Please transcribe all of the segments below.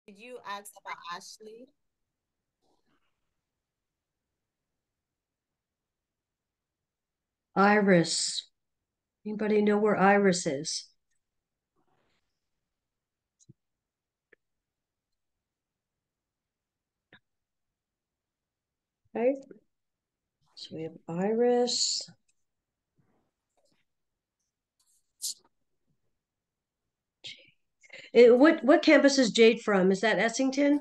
Did you ask about Ashley? Iris. Anybody know where Iris is? Okay, so we have Iris. What campus is Jade from? Is that Essington?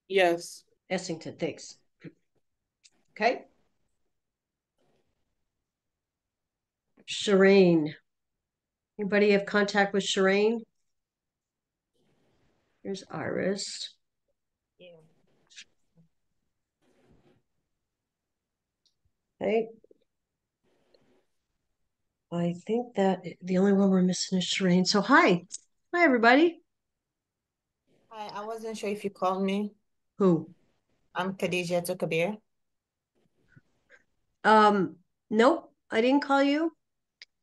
Yes. Essington, thanks. Okay. Shireen. Anybody have contact with Shireen? Here's Iris. Yeah. Okay. I think that the only one we're missing is Shireen. So hi. Hi everybody. Hi, I wasn't sure if you called me. Who? I'm Khadija Kabir. Um, nope, I didn't call you.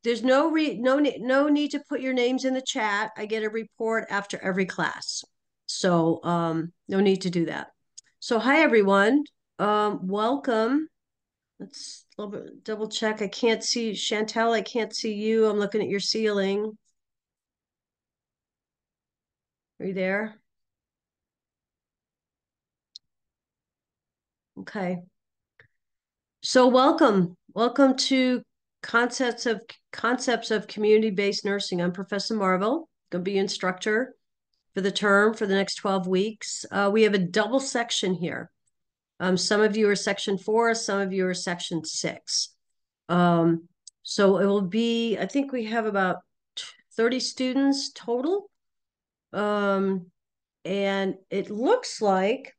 There's no need to put your names in the chat. I get a report after every class. So no need to do that. So hi everyone. Welcome. Let's double check. I can't see Chantel, I can't see you. I'm looking at your ceiling. Are you there? Okay. So welcome. Welcome to Concepts of Community-Based Nursing. I'm Professor Marvel, going to be instructor for the term for the next 12 weeks. We have a double section here. Some of you are section 4, some of you are section 6. So it will be, I think we have about 30 students total. And it looks like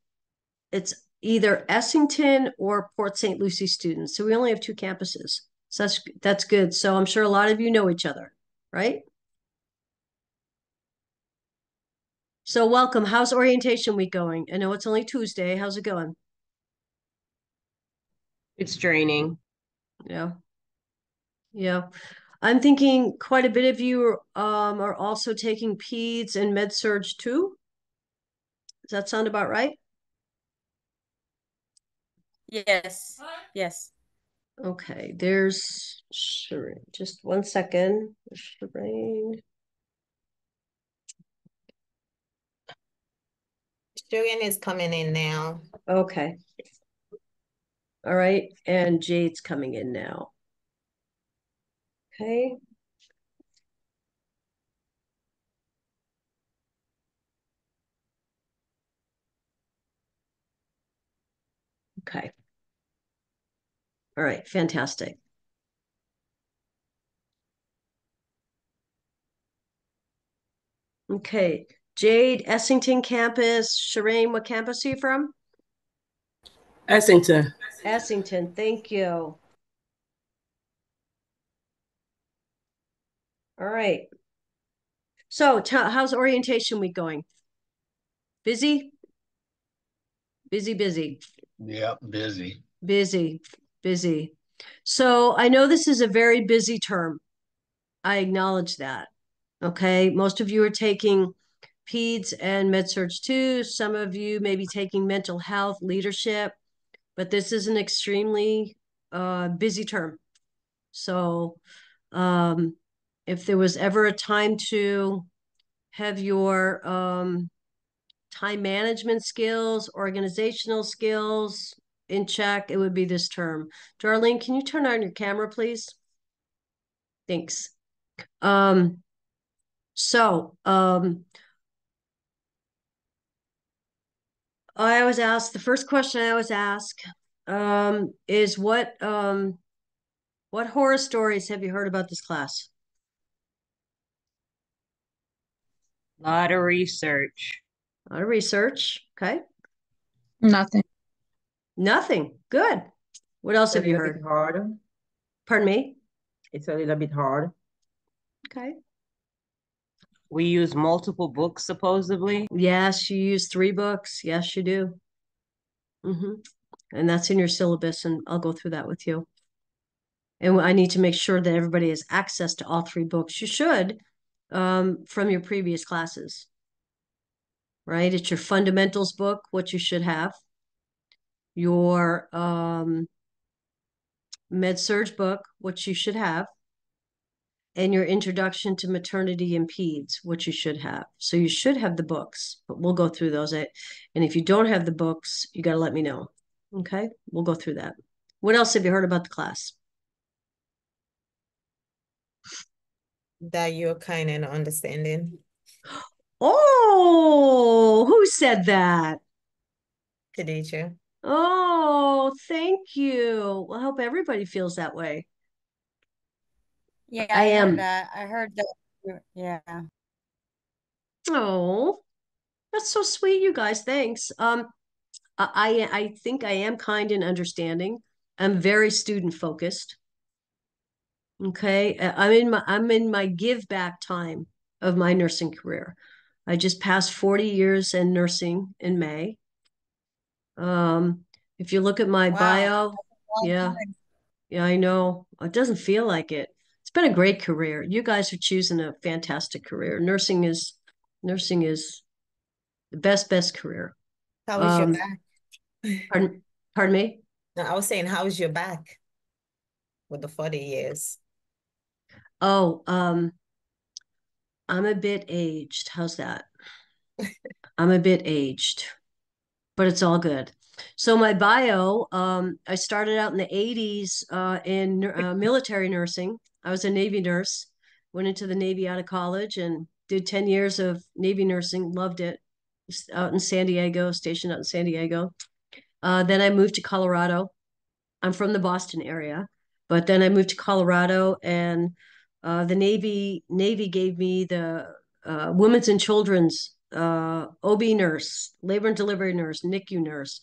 it's either Essington or Port St. Lucie students. So we only have 2 campuses. So that's good. So I'm sure a lot of you know each other, right? So welcome. How's orientation week going? I know it's only Tuesday. How's it going? It's draining. Yeah. Yeah. I'm thinking quite a bit of you are also taking peds and med surge too. Does that sound about right? Yes. Yes. Okay, there's Shireen. Just one second. Shireen. Julian is coming in now. Okay. All right. And Jade's coming in now. Okay. Okay. All right. Fantastic. Okay. Jade, Essington campus. Shireen, what campus are you from? Essington. Essington. Thank you. All right. So, how's orientation week going? Busy? Busy, busy, Yep, busy. busy, busy. So, I know this is a very busy term. I acknowledge that. Okay. Most of you are taking peds and med surge too. Some of you may be taking mental health leadership, but this is an extremely busy term. So, um, if there was ever a time to have your time management skills, organizational skills in check, it would be this term. Darlene, can you turn on your camera, please? Thanks. Um, so I always ask the first question I always ask is what horror stories have you heard about this class? A lot of research. A lot of research. Okay. Nothing. Nothing. Good. What else It's a have you little bit heard? hard. Pardon me? It's a little bit hard. Okay. We use multiple books supposedly. Yes, you use 3 books. Yes, you do. Hmm. And that's in your syllabus, and I'll go through that with you. And I need to make sure that everybody has access to all 3 books. You should. from your previous classes, right? It's your fundamentals book, what you should have, your med-surg book, what you should have, and your introduction to maternity and peds, what you should have. So you should have the books, but we'll go through those. And if you don't have the books, you got to let me know. Okay, we'll go through that. What else have you heard about the class? That you're kind and understanding. Oh, who said that? Khadija. Oh, thank you. Well, I hope everybody feels that way. Yeah, I I heard am. that. I heard that. Yeah. Oh, that's so sweet, you guys. Thanks. I think I am kind and understanding. I'm very student focused. Okay. I'm in my give back time of my nursing career. I just passed 40 years in nursing in May. If you look at my Wow. bio, yeah, yeah, I know. It doesn't feel like it. It's been a great career. You guys are choosing a fantastic career. Nursing is the best career. How is your Um, back? pardon me? No, I was saying, how is your back with the 40 years? Oh, I'm a bit aged. How's that? I'm a bit aged, but it's all good. So my bio, I started out in the 80s in military nursing. I was a Navy nurse, went into the Navy out of college and did 10 years of Navy nursing, loved it. Out in San Diego, stationed out in San Diego. Then I moved to Colorado. I'm from the Boston area, but then I moved to Colorado, and the Navy gave me the women's and children's OB nurse, labor and delivery nurse, NICU nurse.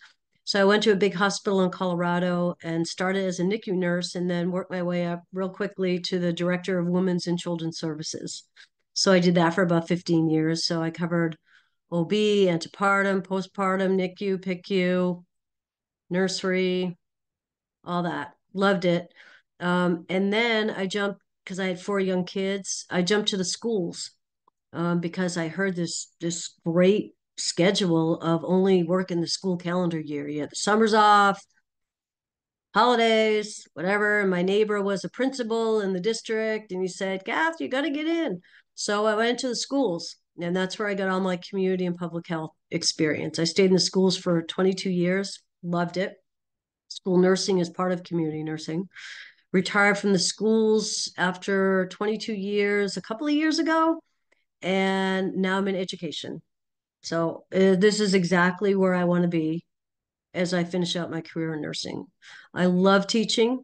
So I went to a big hospital in Colorado and started as a NICU nurse, and then worked my way up real quickly to the director of women's and children's services. So I did that for about 15 years. So I covered OB, antepartum, postpartum, NICU, PICU, nursery, all that. Loved it. And then I jumped because I had four young kids. I jumped to the schools because I heard this great schedule of only working the school calendar year. You had the summers off, holidays, whatever. And my neighbor was a principal in the district, and he said, "Kath, you got to get in." So I went to the schools, and that's where I got all my community and public health experience. I stayed in the schools for 22 years, loved it. School nursing is part of community nursing. Retired from the schools after 22 years, a couple of years ago, and now I'm in education. So this is exactly where I want to be as I finish out my career in nursing. I love teaching.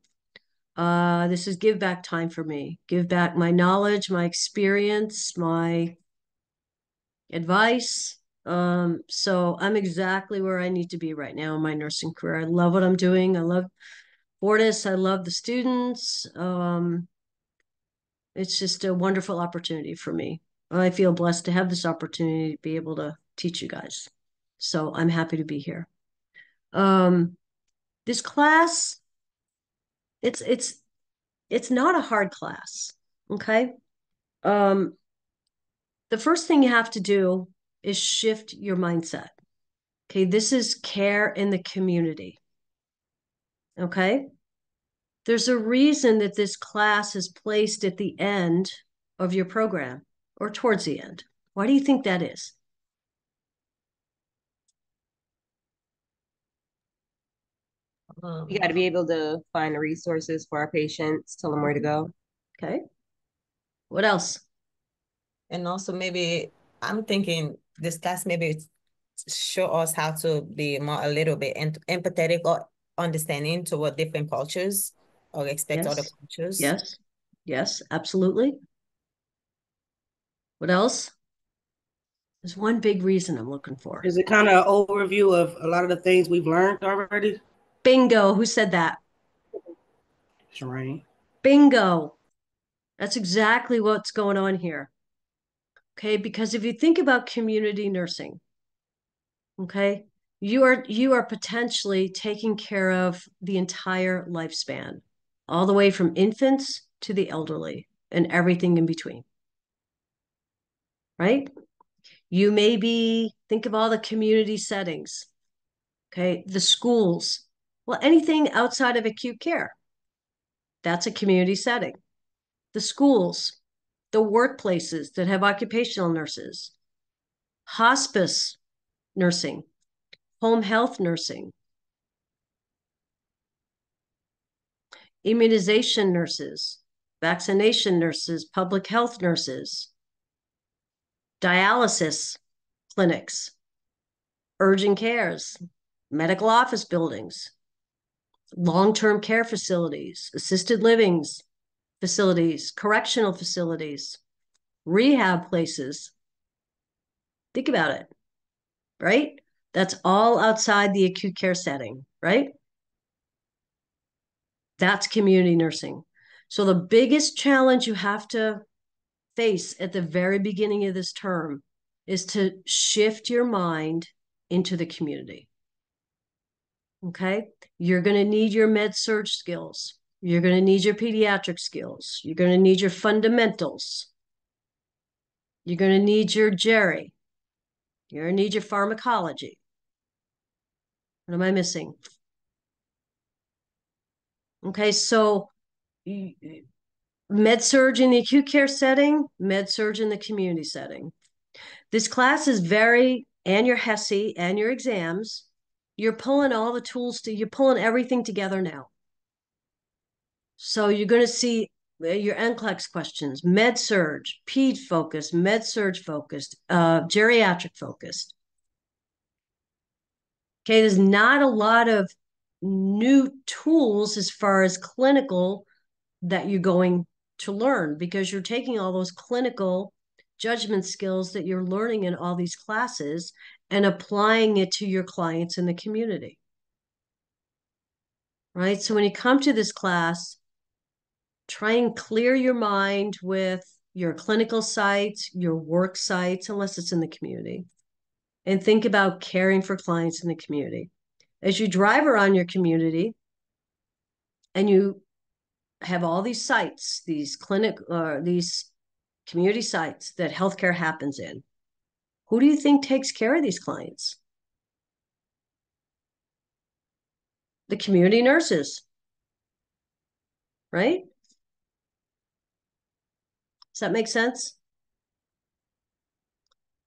This is give back time for me. Give back my knowledge, my experience, my advice. So I'm exactly where I need to be right now in my nursing career. I love what I'm doing. I love Fortis. I love the students. It's just a wonderful opportunity for me. I feel blessed to have this opportunity to be able to teach you guys. So I'm happy to be here. This class, it's not a hard class. Okay. Um, the first thing you have to do is shift your mindset. Okay, this is care in the community. Okay. There's a reason that this class is placed at the end of your program or towards the end. Why do you think that is? We got to be able to find the resources for our patients, tell them where to go. Okay. What else? And also maybe I'm thinking this class maybe show us how to be more a little bit empathetic or understanding toward different cultures or respect other Yes. cultures. Yes. Yes, absolutely. What else? There's one big reason I'm looking for. Is it kind of an overview of a lot of the things we've learned already? Bingo. Who said that? Shireen. Bingo. That's exactly what's going on here. Okay, because if you think about community nursing, okay, you are potentially taking care of the entire lifespan, all the way from infants to the elderly and everything in between. right? You maybe think of all the community settings, okay? The schools, well, anything outside of acute care, that's a community setting. The schools, the workplaces that have occupational nurses, hospice nursing, home health nursing, immunization nurses, vaccination nurses, public health nurses, dialysis clinics, urgent cares, medical office buildings, long-term care facilities, assisted livings facilities, correctional facilities, rehab places. Think about it, right? That's all outside the acute care setting, right? That's community nursing. So the biggest challenge you have to face at the very beginning of this term is to shift your mind into the community. Okay? You're going to need your med-surg skills. You're going to need your pediatric skills. You're going to need your fundamentals. You're going to need your GERI. You're going to need your pharmacology. What am I missing? Okay, so med-surg in the acute care setting, med-surg in the community setting. This class is and your HESI and your exams, you're pulling all the tools you're pulling everything together now. So you're going to see your NCLEX questions, med-surg, ped focused, med-surg focused, geriatric focused. Okay, there's not a lot of new tools as far as clinical that you're going to learn because you're taking all those clinical judgment skills that you're learning in all these classes and applying it to your clients in the community. Right? So when you come to this class, try and clear your mind with your clinical sites, your work sites, unless it's in the community, and think about caring for clients in the community. As you drive around your community and you have all these sites, these community sites that healthcare happens in, who do you think takes care of these clients? The community nurses, right? Does that make sense?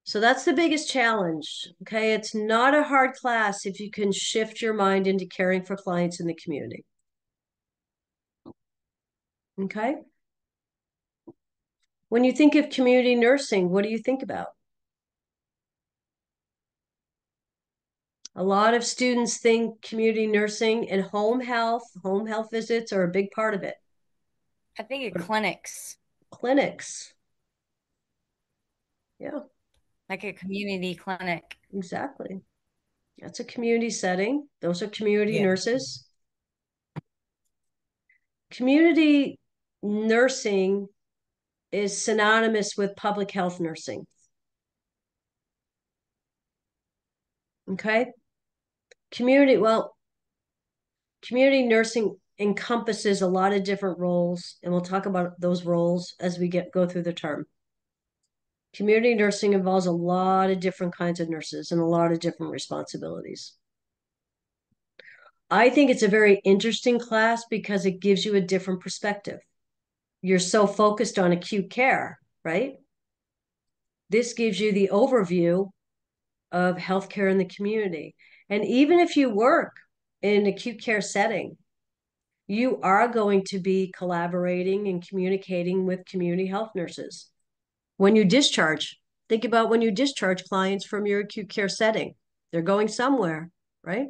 So that's the biggest challenge, okay? It's not a hard class if you can shift your mind into caring for clients in the community. Okay? When you think of community nursing, what do you think about? A lot of students think community nursing and home health visits are a big part of it. I think of clinics, Clinics. Yeah, like a community clinic. exactly. That's a community setting. Those are community nurses. Community nursing is synonymous with public health nursing. Okay? Community nursing encompasses a lot of different roles, and we'll talk about those roles as we go through the term. Community nursing involves a lot of different kinds of nurses and a lot of different responsibilities. I think it's a very interesting class because it gives you a different perspective. You're so focused on acute care, right? This gives you the overview of healthcare in the community. And even if you work in an acute care setting, you are going to be collaborating and communicating with community health nurses. When you discharge, think about when you discharge clients from your acute care setting. They're going somewhere, right?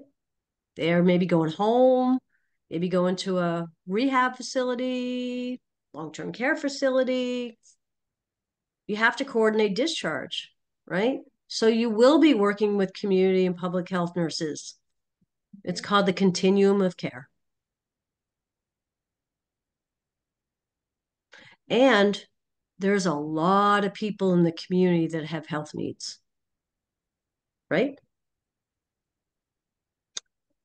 They're maybe going home, maybe going to a rehab facility, long-term care facility. You have to coordinate discharge, right? So you will be working with community and public health nurses. It's called the continuum of care. And there's a lot of people in the community that have health needs, right?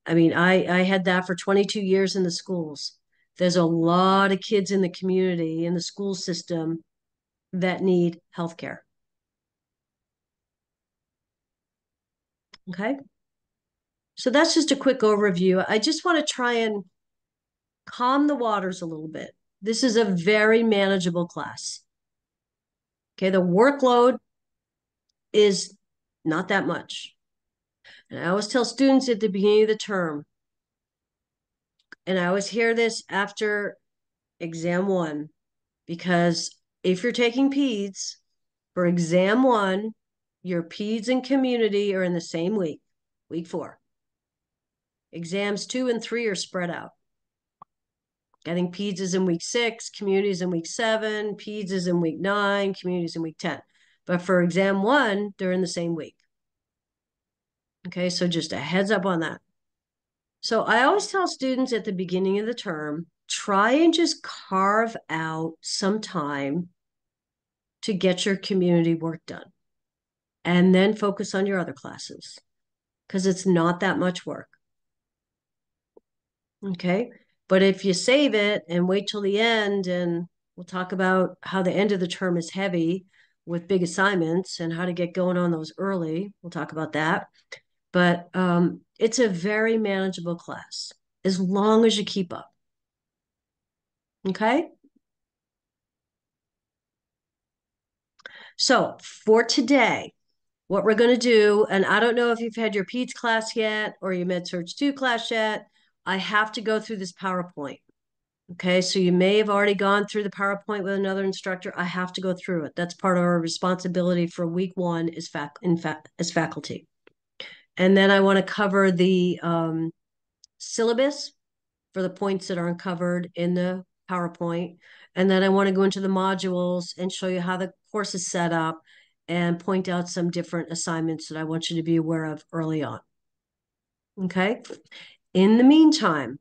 I mean, I had that for 22 years in the schools. There's a lot of kids in the community, in the school system, that need healthcare. Okay. So that's just a quick overview. I just want to try and calm the waters a little bit. This is a very manageable class. Okay, the workload is not that much. And I always tell students at the beginning of the term, and I always hear this after exam one, because if you're taking PEDS for exam one, your PEDS and community are in the same week, week 4. Exams 2 and 3 are spread out. I think PEDS is in week 6, community is in week 7, PEDS is in week 9, community is in week 10. But for exam one, they're in the same week. Okay, so just a heads up on that. So I always tell students at the beginning of the term, try and just carve out some time to get your community work done. And then focus on your other classes, because it's not that much work. Okay, but if you save it and wait till the end, and we'll talk about how the end of the term is heavy with big assignments and how to get going on those early. We'll talk about that. But it's a very manageable class as long as you keep up. Okay? So for today, what we're going to do, and I don't know if you've had your PEDS class yet or your MedSurg 2 class yet, I have to go through this PowerPoint. Okay, so you may have already gone through the PowerPoint with another instructor. I have to go through it. That's part of our responsibility for week 1 as faculty. And then I want to cover the syllabus for the points that aren't covered in the PowerPoint. And then I want to go into the modules and show you how the course is set up and point out some different assignments that I want you to be aware of early on. Okay. In the meantime,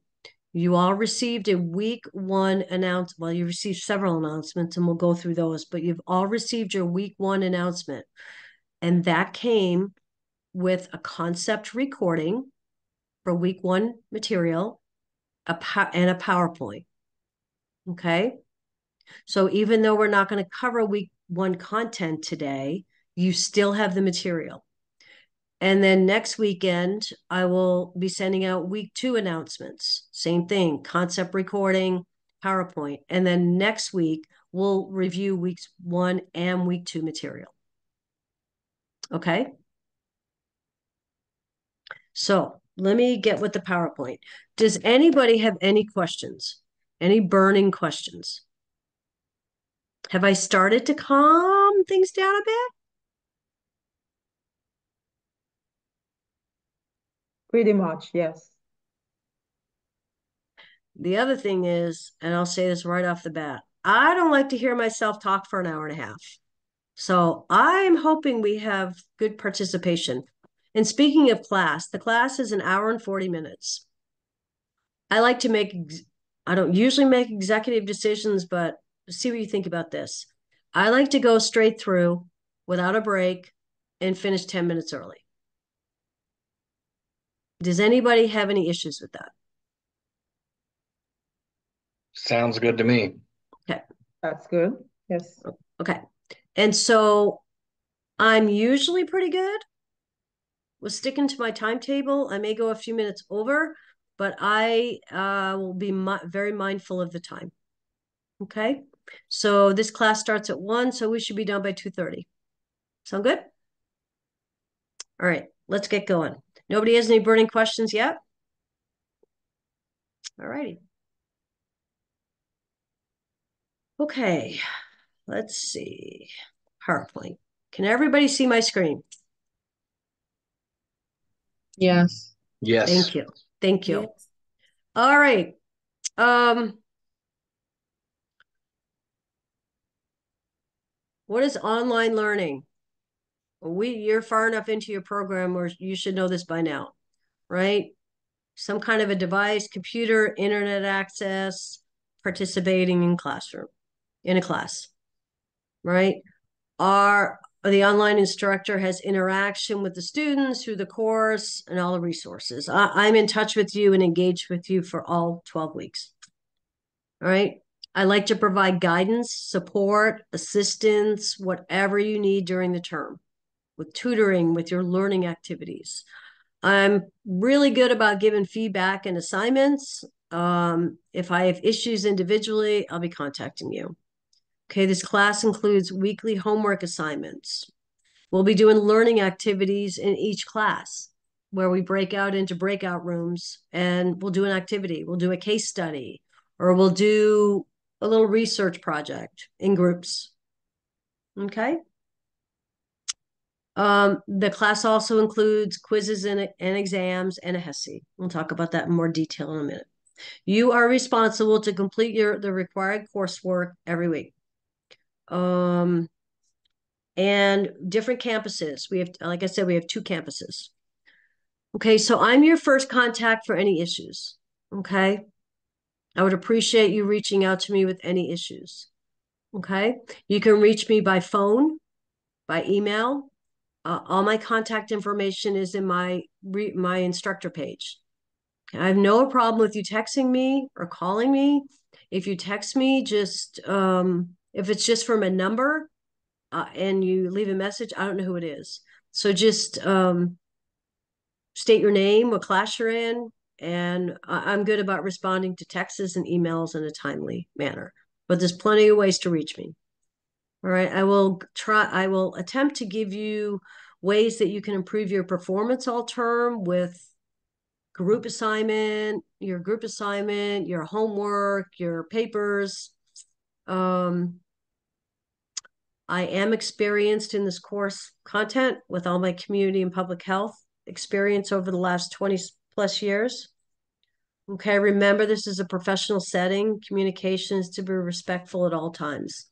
you all received a week 1 announcement. Well, you received several announcements and we'll go through those, but you've all received your week 1 announcement. And that came with a concept recording for week 1 material and a PowerPoint. Okay. So even though we're not going to cover week 1 content today, you still have the material. And then next weekend, I will be sending out week 2 announcements. Same thing, concept recording, PowerPoint. And then next week, we'll review weeks 1 and week 2 material. Okay? So let me get with the PowerPoint. Does anybody have any questions? Any burning questions? Have I started to calm things down a bit? Pretty much, yes. The other thing is, and I'll say this right off the bat, I don't like to hear myself talk for an hour and a half. So I'm hoping we have good participation. And speaking of class, the class is 1 hour and 40 minutes. I like to I don't usually make executive decisions, but see what you think about this. I like to go straight through without a break and finish 10 minutes early. Does anybody have any issues with that? Sounds good to me. Okay. That's good. Yes. Okay. And so I'm usually pretty good with sticking to my timetable. I may go a few minutes over, but I will be very mindful of the time. Okay. So this class starts at 1, so we should be done by 2:30. Sound good? All right, let's get going. Nobody has any burning questions yet? All righty. Okay, let's see. PowerPoint. Can everybody see my screen? Yes. Yes. Thank you. Thank you. Yes. All right. What is online learning? You're far enough into your program where you should know this by now, right? Some kind of a device, computer, internet access, participating in a class, right? The online instructor has interaction with the students through the course and all the resources. I'm in touch with you and engaged with you for all 12 weeks. All right. I like to provide guidance, support, assistance, whatever you need during the term. with tutoring, with your learning activities. I'm really good about giving feedback and assignments. If I have issues individually, I'll be contacting you. Okay, this class includes weekly homework assignments. We'll be doing learning activities in each class where we break out into breakout rooms and we'll do an activity. We'll do a case study or we'll do a little research project in groups. Okay. The class also includes quizzes and exams and a HESI. We'll talk about that in more detail in a minute. You are responsible to complete the required coursework every week. And different campuses. We have, like I said, we have 2 campuses. Okay, so I'm your first contact for any issues. Okay. I would appreciate you reaching out to me with any issues. Okay. You can reach me by phone, by email. All my contact information is in my instructor page. I have no problem with you texting me or calling me. If you text me, just if it's just from a number and you leave a message, I don't know who it is. So just state your name, what class you're in, and I'm good about responding to texts and emails in a timely manner. But there's plenty of ways to reach me. All right, I will attempt to give you ways that you can improve your performance all term with your group assignment, your homework, your papers. I am experienced in this course content with all my community and public health experience over the last 20 plus years. Okay, remember this is a professional setting. Communication is to be respectful at all times.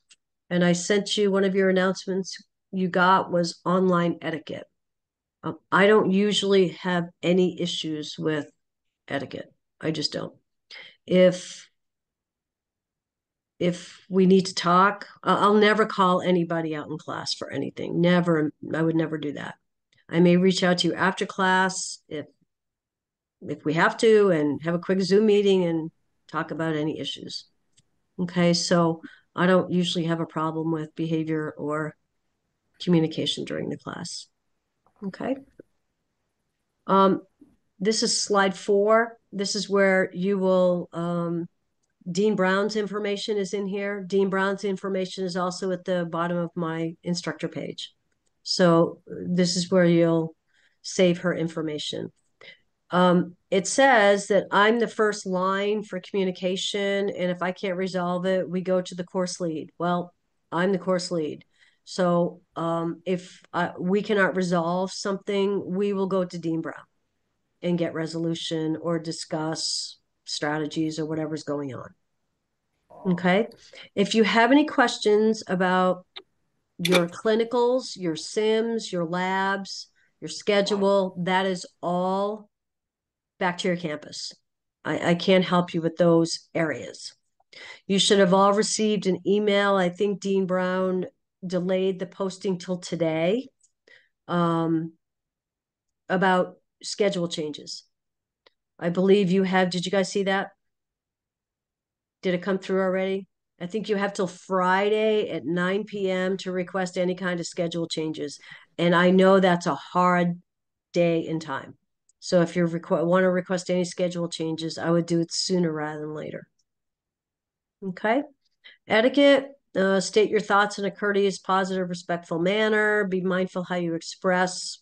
And I sent you one of your announcements you got was online etiquette. I don't usually have any issues with etiquette. I just don't. If we need to talk, I'll never call anybody out in class for anything. Never. I would never do that. I may reach out to you after class if we have to and have a quick Zoom meeting and talk about any issues. Okay, so I don't usually have a problem with behavior or communication during the class. Okay. This is slide 4. This is where you will, Dean Brown's information is in here. Dean Brown's information is also at the bottom of my instructor page. So this is where you'll save her information. It says that I'm the first line for communication, and if I can't resolve it, we go to the course lead. Well, I'm the course lead. So if we cannot resolve something, we will go to Dean Brown and get resolution or discuss strategies or whatever's going on. Okay. If you have any questions about your clinicals, your sims, your labs, your schedule, that is all back to your campus. I can't help you with those areas. You should have all received an email. I think Dean Brown delayed the posting till today about schedule changes. I believe you have, did you guys see that? Did it come through already? I think you have till Friday at 9 p.m. to request any kind of schedule changes. And I know that's a hard day and time. So if you want to request any schedule changes, I would do it sooner rather than later. Okay. Etiquette, state your thoughts in a courteous, positive, respectful manner. Be mindful how you express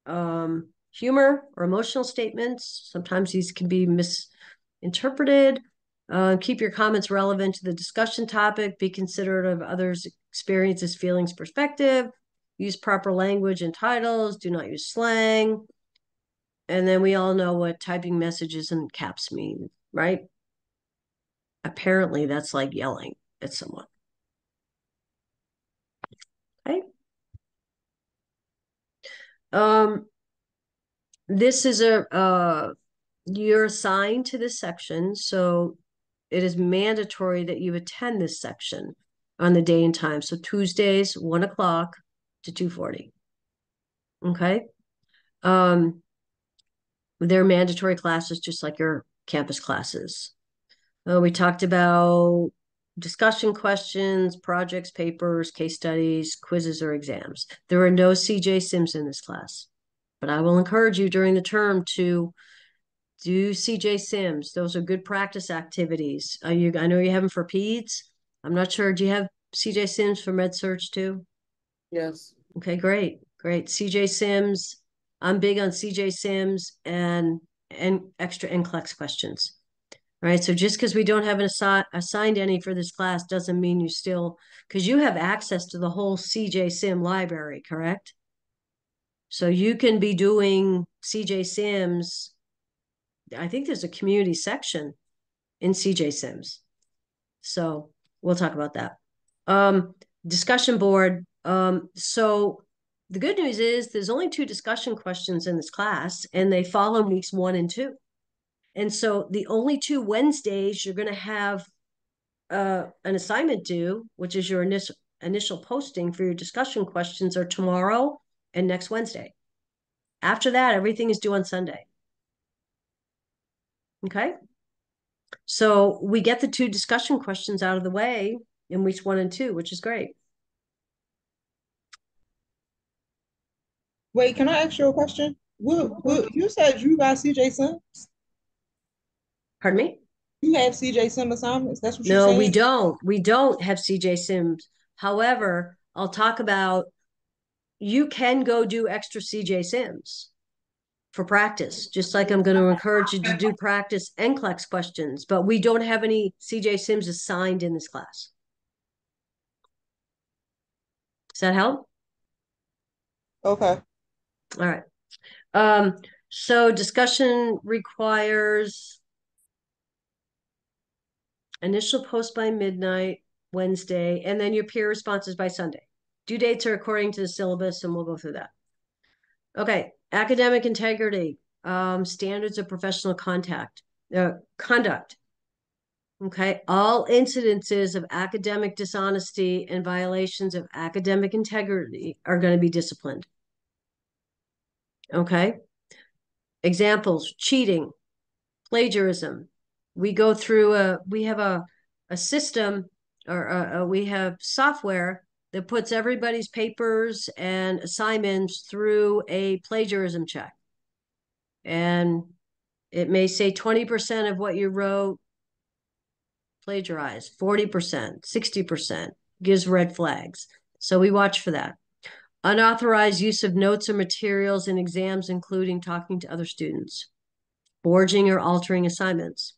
humor or emotional statements. Sometimes these can be misinterpreted. Keep your comments relevant to the discussion topic. Be considerate of others' experiences, feelings, perspective. Use proper language and titles. Do not use slang. And then we all know what typing messages in caps mean, right? Apparently that's like yelling at someone. Okay. This is you're assigned to this section, so it is mandatory that you attend this section on the day and time. So Tuesdays, 1 o'clock to 2:40. Okay. They're mandatory classes, just like your campus classes. We talked about discussion questions, projects, papers, case studies, quizzes, or exams. There are no CJ Sims in this class, but I will encourage you during the term to do CJ Sims. Those are good practice activities. I know you have them for peds. I'm not sure. Do you have CJ Sims for Med-Surg too? Yes. Okay, great. CJ Sims. I'm big on CJ Sims and extra NCLEX questions. Right. So just because we don't have an assigned any for this class doesn't mean you still, because you have access to the whole CJ Sim library, correct? So you can be doing CJ Sims. I think there's a community section in CJ Sims. So we'll talk about that. Discussion board. So the good news is there's only 2 discussion questions in this class, and they fall in weeks 1 and 2. And so the only 2 Wednesdays you're going to have an assignment due, which is your initial posting for your discussion questions, are tomorrow and next Wednesday. After that, everything is due on Sunday. Okay. So we get the 2 discussion questions out of the way in weeks 1 and 2, which is great. Wait, can I ask you a question? Will you said you got CJ Sims? Pardon me? You have CJ Sim assignments? That's what you're No, saying? we don't. We don't have CJ Sims. However, I'll talk about you can go do extra CJ Sims for practice, just like I'm going to encourage you to do practice NCLEX questions, but we don't have any CJ Sims assigned in this class. Does that help? Okay. All right. So discussion requires initial post by midnight Wednesday, and then your peer responses by Sunday. Due dates are according to the syllabus, and we'll go through that. Okay, academic integrity, standards of professional conduct. Okay, all incidences of academic dishonesty and violations of academic integrity are going to be disciplined. Okay, examples: cheating, plagiarism. We go through we have a system, or we have software that puts everybody's papers and assignments through a plagiarism check. And it may say 20% of what you wrote plagiarized, 40%, 60%, gives red flags. So we watch for that. Unauthorized use of notes or materials in exams, including talking to other students, forging or altering assignments.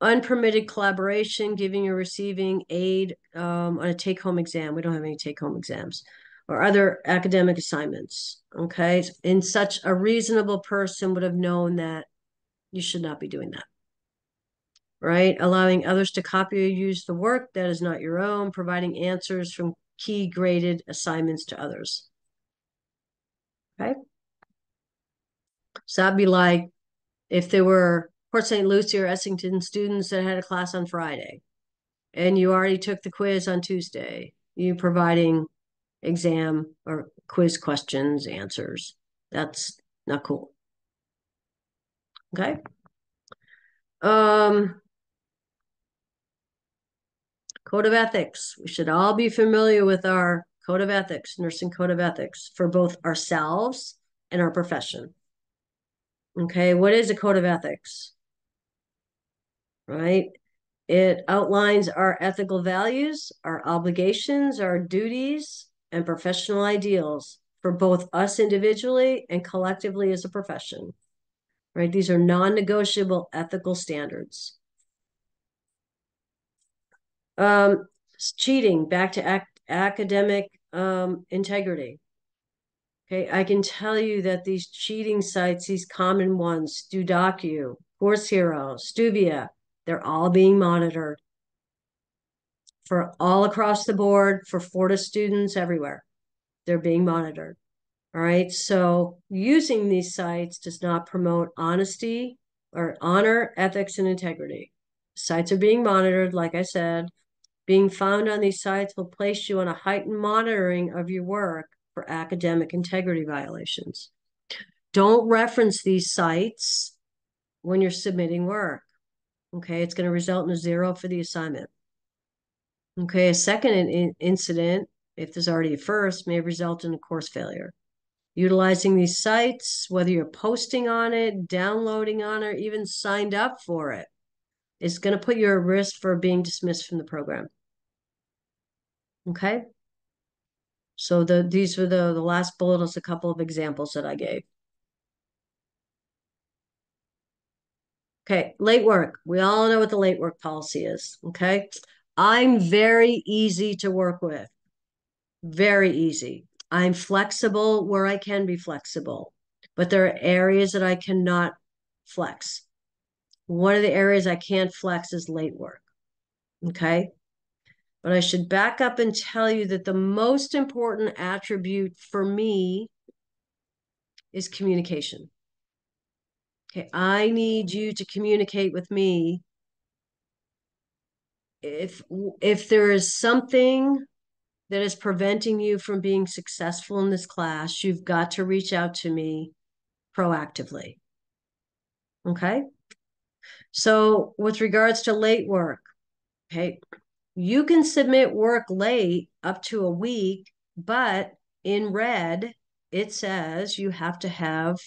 Unpermitted collaboration, giving or receiving aid on a take-home exam. We don't have any take-home exams, or other academic assignments. Okay, and such a reasonable person would have known that you should not be doing that. Right? Allowing others to copy or use the work that is not your own, providing answers from key graded assignments to others. Okay. So that'd be like if there were Port St. Lucie or Essington students that had a class on Friday, and you already took the quiz on Tuesday, you providing exam or quiz questions, answers. That's not cool. Okay. Code of ethics. We should all be familiar with our code of ethics, nursing code of ethics, for both ourselves and our profession. Okay, what is a code of ethics? Right? It outlines our ethical values, our obligations, our duties, and professional ideals for both us individually and collectively as a profession. Right? These are non-negotiable ethical standards. Cheating, back to academic integrity. Okay, I can tell you that these cheating sites, these common ones, Dudoku, Course Hero, Stuvia, they're all being monitored for all across the board for Florida students everywhere. They're being monitored. All right, so using these sites does not promote honesty or honor, ethics, and integrity. Sites are being monitored, like I said. Being found on these sites will place you on a heightened monitoring of your work for academic integrity violations. Don't reference these sites when you're submitting work. Okay, it's going to result in a 0 for the assignment. Okay, a second incident, if there's already a first, may result in a course failure. Utilizing these sites, whether you're posting on it, downloading on it, or even signed up for it, is going to put you at risk for being dismissed from the program. Okay? So these were the last bullet is a couple of examples that I gave. Okay, late work. We all know what the late work policy is. Okay. I'm very easy to work with. Very easy. I'm flexible where I can be flexible, but there are areas that I cannot flex. One of the areas I can't flex is late work. Okay. But I should back up and tell you that the most important attribute for me is communication. Okay, I need you to communicate with me. If there is something that is preventing you from being successful in this class, you've got to reach out to me proactively. Okay? So with regards to late work, okay, you can submit work late up to a week, but in red, it says you have to have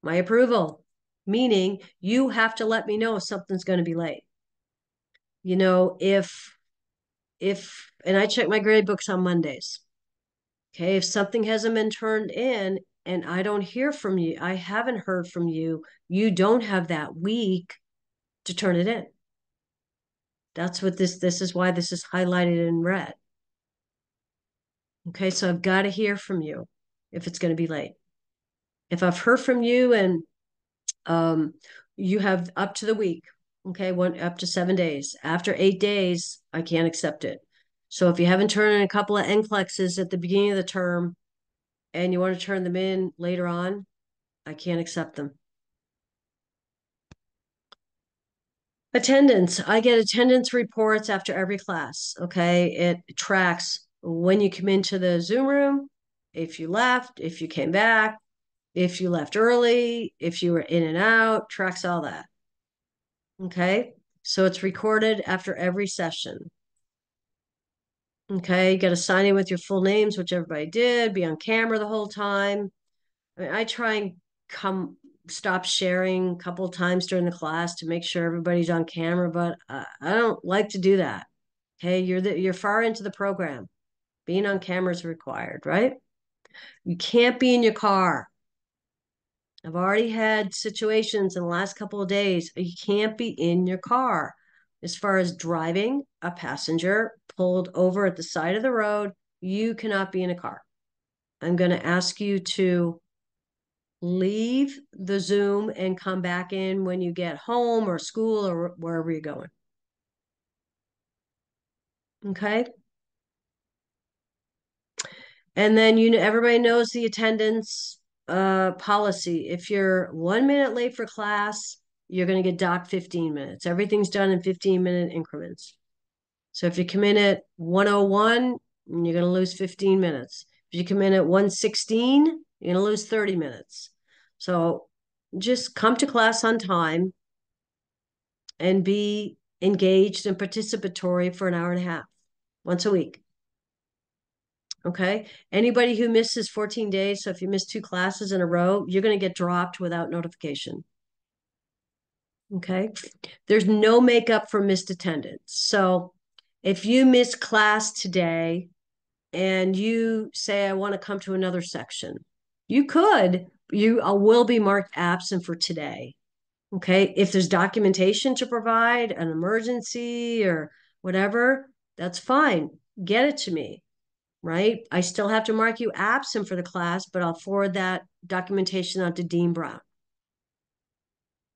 my approval, meaning you have to let me know if something's going to be late. You know, and I check my grade books on Mondays. Okay, if something hasn't been turned in and I don't hear from you, I haven't heard from you, you don't have that week to turn it in. That's what this is why this is highlighted in red. Okay, so I've got to hear from you if it's going to be late. If I've heard from you and you have up to the week, okay, up to 7 days. After 8 days, I can't accept it. So if you haven't turned in a couple of NCLEXs at the beginning of the term and you want to turn them in later on, I can't accept them. Attendance. I get attendance reports after every class, okay? It tracks when you come into the Zoom room, if you left, if you came back, if you left early, if you were in and out, tracks all that. Okay? So it's recorded after every session. Okay, you got to sign in with your full names, which everybody did, be on camera the whole time. I mean, I try and stop sharing a couple of times during the class to make sure everybody's on camera, but I don't like to do that. Okay, you're far into the program. Being on camera is required, right? You can't be in your car. I've already had situations in the last couple of days. You can't be in your car. As far as driving a passenger pulled over at the side of the road, you cannot be in a car. I'm going to ask you to leave the Zoom and come back in when you get home or school or wherever you're going. Okay. And then, everybody knows the attendance policy. If you're 1 minute late for class, you're going to get docked 15 minutes. Everything's done in 15-minute increments. So if you come in at 1:01, you're going to lose 15 minutes. If you come in at 1:16, you're going to lose 30 minutes. So just come to class on time and be engaged and participatory for an hour and a half, once a week. Okay. Anybody who misses 14 days, so if you miss 2 classes in a row, you're going to get dropped without notification. Okay. There's no makeup for missed attendance. So if you miss class today and you say, I want to come to another section, you could, you will be marked absent for today. Okay. If there's documentation to provide, an emergency or whatever, that's fine. Get it to me. Right? I still have to mark you absent for the class, but I'll forward that documentation on to Dean Brown.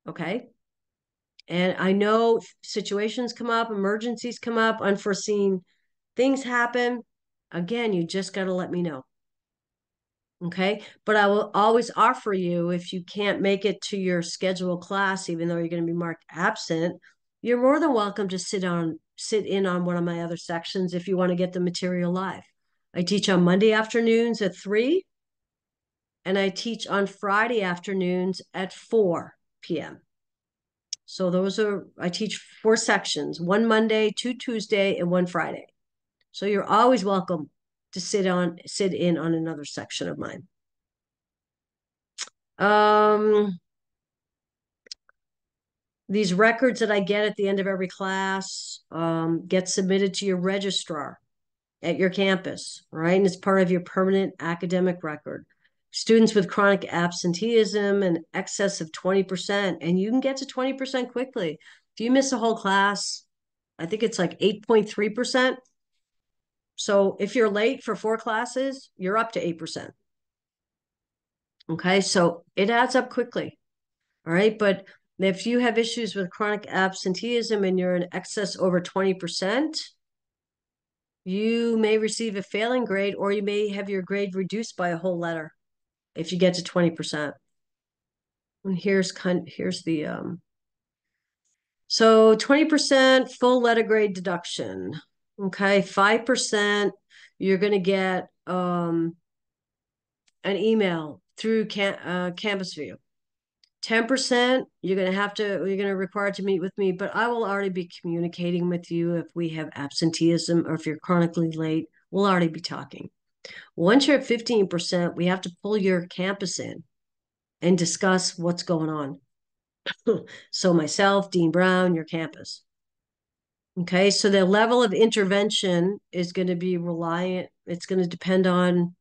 Okay? And I know situations come up, emergencies come up, unforeseen things happen. Again, you just got to let me know. Okay? But I will always offer you, if you can't make it to your scheduled class, even though you're going to be marked absent, you're more than welcome to sit in on one of my other sections if you want to get the material live. I teach on Monday afternoons at 3, and I teach on Friday afternoons at 4 p.m. So I teach 4 sections, 1 Monday, 2 Tuesday, and 1 Friday. So you're always welcome to sit in on another section of mine. These records that I get at the end of every class get submitted to your registrar at your campus, right? And it's part of your permanent academic record. Students with chronic absenteeism and excess of 20%, and you can get to 20% quickly. If you miss a whole class, I think it's like 8.3%. So if you're late for 4 classes, you're up to 8%. Okay, so it adds up quickly. All right, but if you have issues with chronic absenteeism and you're in excess over 20%, you may receive a failing grade, or you may have your grade reduced by a whole letter if you get to 20%. And here's the so 20% full letter grade deduction. Okay, 5% you're going to get an email through Campus View. 10% you're going to require to meet with me, but I will already be communicating with you if we have absenteeism or if you're chronically late. We'll already be talking. Once you're at 15%, we have to pull your campus in and discuss what's going on. So myself, Dean Brown, your campus. Okay, so the level of intervention is going to be reliant. It's going to depend on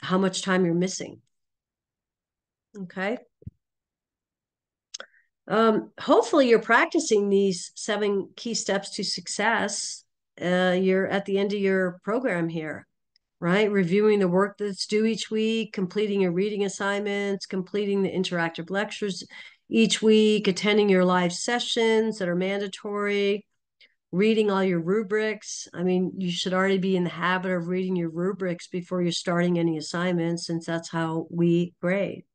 how much time you're missing. Okay. Hopefully you're practicing these 7 key steps to success. You're at the end of your program here, right? Reviewing the work that's due each week, completing your reading assignments, completing the interactive lectures each week, attending your live sessions that are mandatory, reading all your rubrics. I mean, you should already be in the habit of reading your rubrics before you're starting any assignments, since that's how we grade.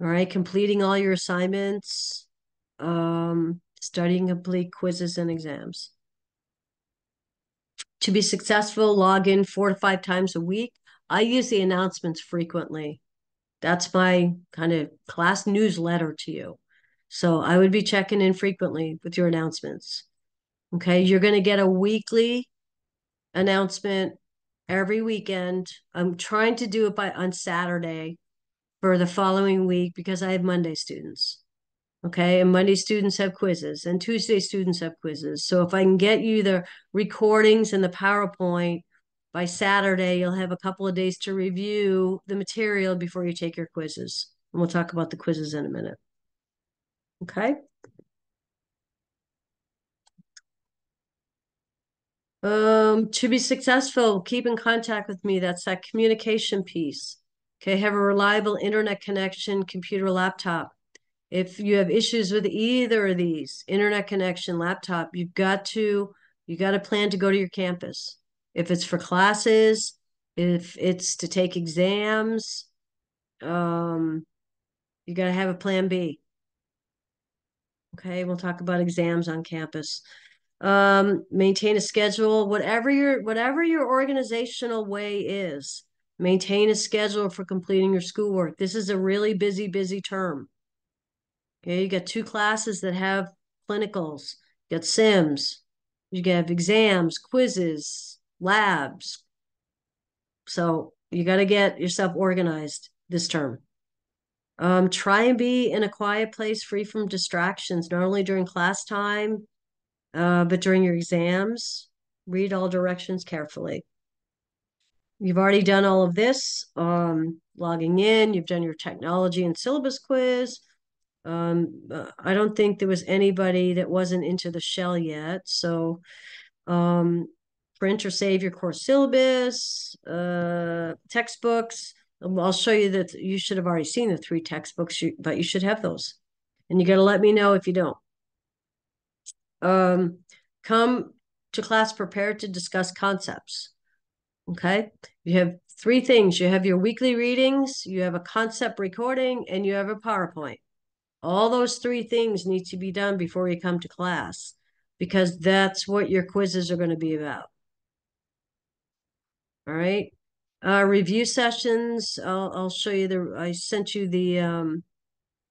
All right, completing all your assignments, studying complete quizzes and exams. To be successful, log in 4 to 5 times a week. I use the announcements frequently. That's my kind of class newsletter to you. So I would be checking in frequently with your announcements. Okay, you're going to get a weekly announcement every weekend. I'm trying to do it on Saturday for the following week because I have Monday students. Okay, and Monday students have quizzes and Tuesday students have quizzes. So if I can get you the recordings and the PowerPoint by Saturday, you'll have a couple of days to review the material before you take your quizzes. And we'll talk about the quizzes in a minute. Okay. To be successful, keep in contact with me. That's that communication piece. Okay, have a reliable internet connection, computer, laptop. If you have issues with either of these, internet connection, laptop, you got to plan to go to your campus. If it's for classes, if it's to take exams, you got to have a plan B. Okay, we'll talk about exams on campus. Maintain a schedule, whatever your organizational way is. Maintain a schedule for completing your schoolwork. This is a really busy term. Okay, you got 2 classes that have clinicals, you got sims, you have exams, quizzes, labs. So you got to get yourself organized this term. Try and be in a quiet place free from distractions, not only during class time, but during your exams. Read all directions carefully. You've already done all of this, logging in, you've done your technology and syllabus quiz. I don't think there was anybody that wasn't into the shell yet. So print or save your course syllabus, textbooks. I'll show you that you should have already seen the 3 textbooks, but you should have those. And you got to let me know if you don't. Come to class prepared to discuss concepts. Okay, you have 3 things. You have your weekly readings, you have a concept recording, and you have a PowerPoint. All those 3 things need to be done before you come to class, because that's what your quizzes are going to be about. All right. Review sessions. I'll show you I sent you the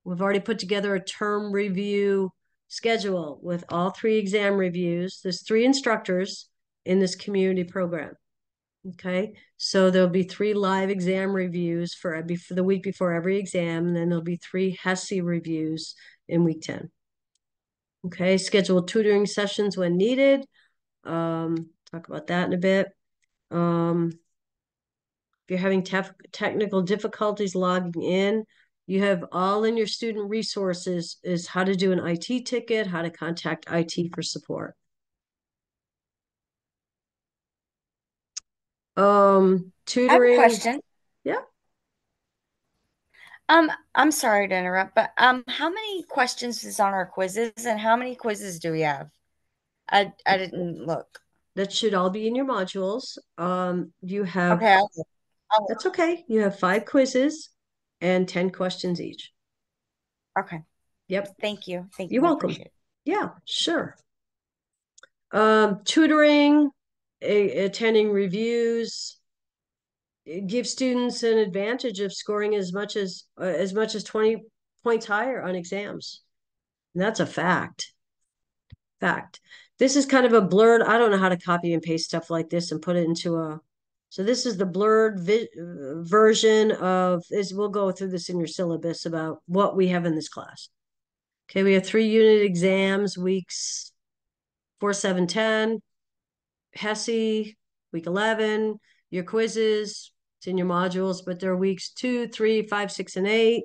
We've already put together a term review schedule with all 3 exam reviews. There's 3 instructors in this community program. Okay, so there'll be 3 live exam reviews for the week before every exam, and then there'll be 3 HESI reviews in week 10. Okay, schedule tutoring sessions when needed. Talk about that in a bit. If you're having technical difficulties logging in, you have all in your student resources is how to do an IT ticket, how to contact IT for support. I have a Tutoring. question. Yeah. I'm sorry to interrupt, but how many questions is on our quizzes, and how many quizzes do we have? I didn't look. That should all be in your modules. You have, Okay, that's okay. You have 5 quizzes and 10 questions each. okay. Yep. Thank you. Thank You're you. I welcome. appreciate it. Yeah, sure. Tutoring, attending reviews, it gives students an advantage of scoring as much as 20 points higher on exams. And that's a fact. This is kind of a blurred, I don't know how to copy and paste stuff like this and put it into so this is the blurred version of this. We'll go through this in your syllabus about what we have in this class. Okay, we have 3 unit exams, weeks 4, 7, 10. HESI, week 11. Your quizzes, it's in your modules, but they're weeks 2, 3, 5, 6, and 8.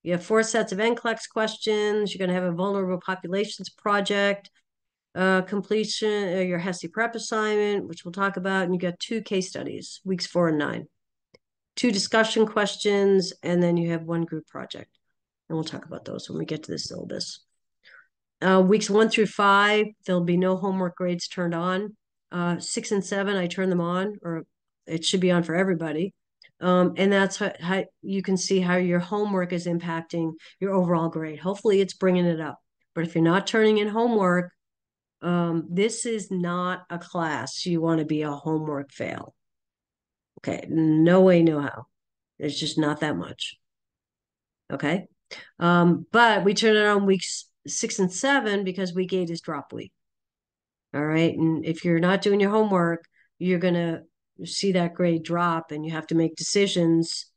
You have 4 sets of NCLEX questions. You're going to have a vulnerable populations project, completion, your HESI prep assignment, which we'll talk about, and you got 2 case studies, weeks 4 and 9. 2 discussion questions, and then you have 1 group project. And we'll talk about those when we get to the syllabus. Weeks 1 through 5, there'll be no homework grades turned on. 6 and 7, I turn them on, or it should be on for everybody. And that's how you can see how your homework is impacting your overall grade. Hopefully it's bringing it up. But if you're not turning in homework, this is not a class you want to be a homework fail. Okay, no way, no how. There's just not that much. Okay, but we turn it on weeks 6 and 7 because week 8 is drop week. All right, and if you're not doing your homework, you're gonna see that grade drop, and you have to make decisions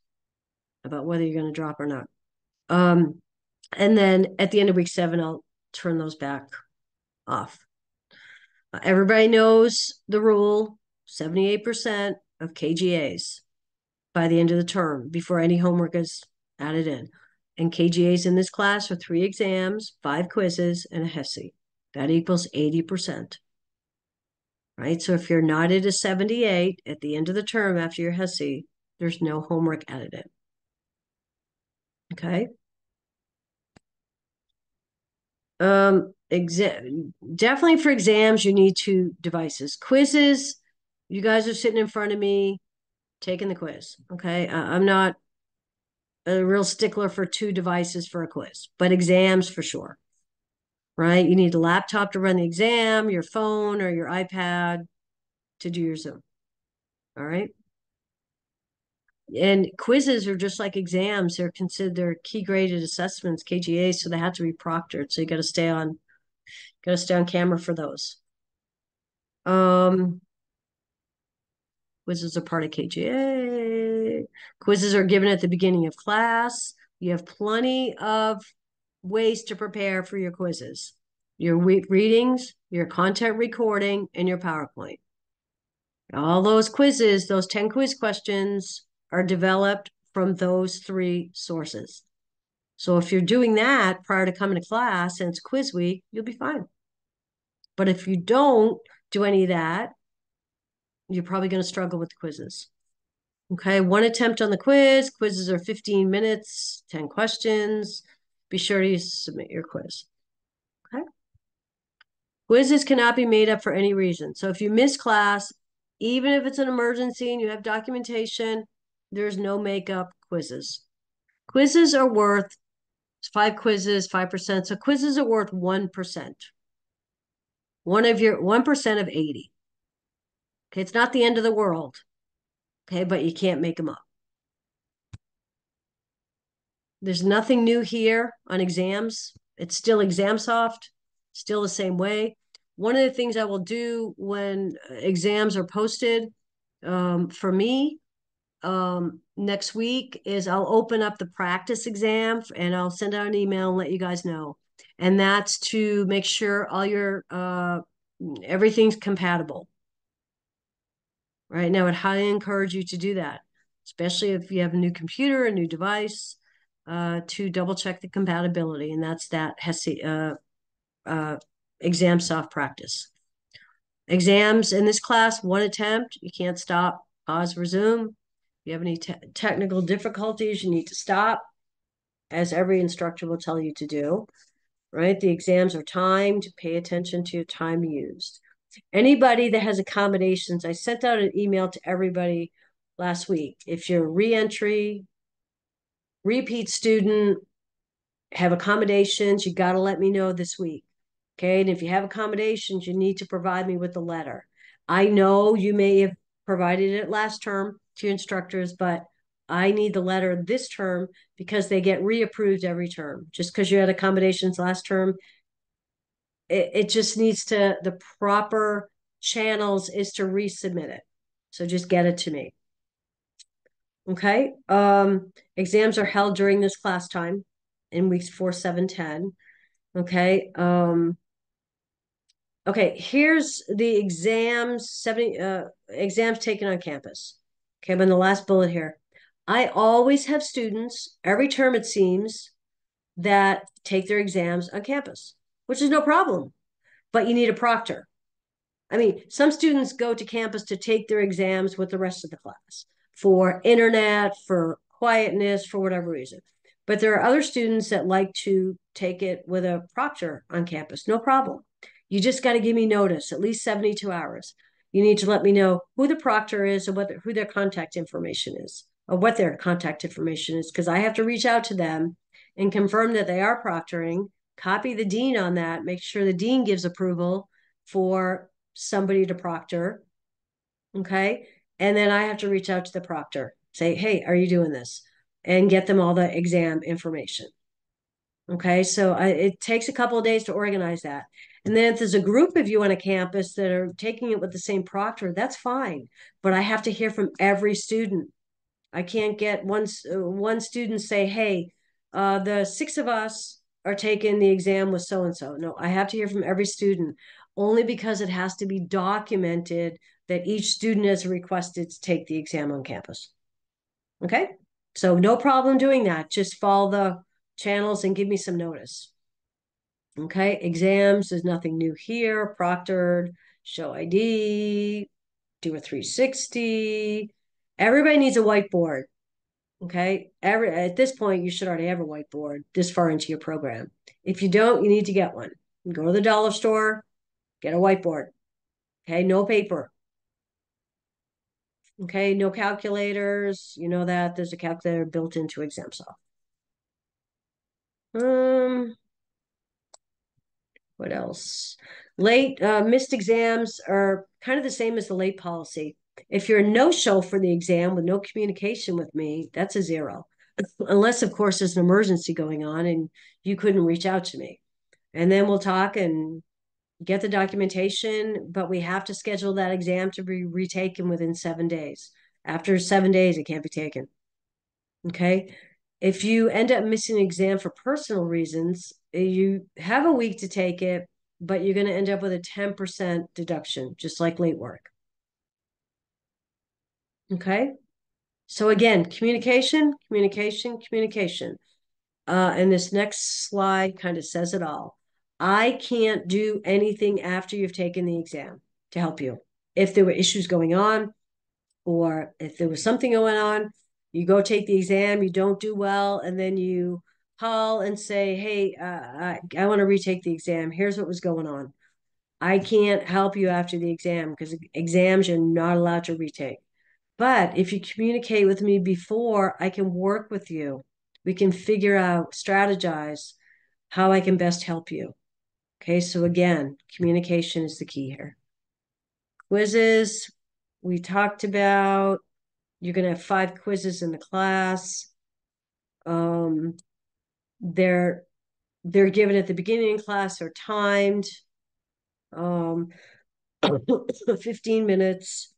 about whether you're gonna drop or not. And then at the end of week 7, I'll turn those back off. Everybody knows the rule: 78% of KGAs by the end of the term before any homework is added in. And KGAs in this class are 3 exams, 5 quizzes, and a HESI. That equals 80%. Right? So if you're not at a 78 at the end of the term after your HESI, there's no homework added in. Okay? Definitely for exams, you need 2 devices. Quizzes, you guys are sitting in front of me taking the quiz. Okay? I'm not a real stickler for 2 devices for a quiz, but exams for sure. Right? You need a laptop to run the exam, your phone or your iPad to do your Zoom. All right. And quizzes are just like exams. They're considered key graded assessments, KGA, so they have to be proctored. So you got to stay on camera for those. Quizzes are part of KGA. Quizzes are given at the beginning of class. You have plenty of ways to prepare for your quizzes. Your readings, your content recording, and your PowerPoint. All those quizzes, those 10 quiz questions are developed from those 3 sources. So if you're doing that prior to coming to class and it's quiz week, you'll be fine. But if you don't do any of that, you're probably going to struggle with the quizzes. Okay, 1 attempt on the quiz. Quizzes are 15 minutes, 10 questions. Be sure to submit your quiz. Okay. Quizzes cannot be made up for any reason. So if you miss class, even if it's an emergency and you have documentation, there's no makeup quizzes. Quizzes are worth 5 quizzes, 5%. So quizzes are worth 1%. 1% of 80. Okay, it's not the end of the world. Okay, but you can't make them up. There's nothing new here on exams. It's still ExamSoft, still the same way. One of the things I will do when exams are posted for me next week is I'll open up the practice exam and I'll send out an email and let you guys know. And that's to make sure all your everything's compatible. Right now, I would highly encourage you to do that, especially if you have a new computer, a new device, to double check the compatibility. And that's that ExamSoft practice. Exams in this class, one attempt. You can't stop, pause, resume. If you have any technical difficulties, you need to stop, as every instructor will tell you to do, right? The exams are timed. Pay attention to your time used. Anybody that has accommodations, I sent out an email to everybody last week. If you're reentry, repeat student, have accommodations, you got to let me know this week. Okay. And if you have accommodations, you need to provide me with the letter. I know you may have provided it last term to your instructors, but I need the letter this term because they get reapproved every term. Just because you had accommodations last term, it just needs to, the proper channels is to resubmit it. So just get it to me. Okay. Exams are held during this class time in weeks 4, 7, 10. Okay. Okay, here's the exams, exams taken on campus. Okay, I'm in the last bullet here. I always have students, every term it seems, that take their exams on campus, which is no problem, but you need a proctor. I mean, some students go to campus to take their exams with the rest of the class for internet, for quietness, for whatever reason. But there are other students that like to take it with a proctor on campus, no problem. You just got to give me notice, at least 72 hours. You need to let me know who the proctor is and who their contact information is, or what their contact information is, because I have to reach out to them and confirm that they are proctoring, copy the dean on that, make sure the dean gives approval for somebody to proctor. Okay. And then I have to reach out to the proctor, say, hey, are you doing this? And get them all the exam information. Okay. So it takes a couple of days to organize that. And then if there's a group of you on a campus that are taking it with the same proctor, that's fine. But I have to hear from every student. I can't get one student say, hey, the 6 of us are taking the exam with so-and-so. No, I have to hear from every student, only because it has to be documented that each student is requested to take the exam on campus. Okay, so no problem doing that. Just follow the channels and give me some notice. Okay, exams, there's nothing new here. Proctored, show ID, do a 360. Everybody needs a whiteboard. Okay, at this point, you should already have a whiteboard this far into your program. If you don't, you need to get one. Go to the dollar store, get a whiteboard. Okay, no paper. Okay, no calculators. You know that there's a calculator built into ExamSoft. What else? Late missed exams are kind of the same as the late policy. If you're a no-show for the exam with no communication with me, that's a 0. Unless, of course, there's an emergency going on and you couldn't reach out to me. And then we'll talk and get the documentation, but we have to schedule that exam to be retaken within 7 days. After 7 days, it can't be taken. Okay. If you end up missing an exam for personal reasons, you have a week to take it, but you're going to end up with a 10% deduction, just like late work. Okay. So again, communication, communication, communication. And this next slide kind of says it all. I can't do anything after you've taken the exam to help you. If there were issues going on, or if there was something going on, you go take the exam, you don't do well, and then you call and say, hey, I want to retake the exam. Here's what was going on. I can't help you after the exam because exams you're not allowed to retake. But if you communicate with me before, I can work with you. We can figure out, strategize how I can best help you. Okay, so again, communication is the key here. Quizzes, we talked about. You're going to have 5 quizzes in the class. They're given at the beginning of class, they're timed, 15 minutes,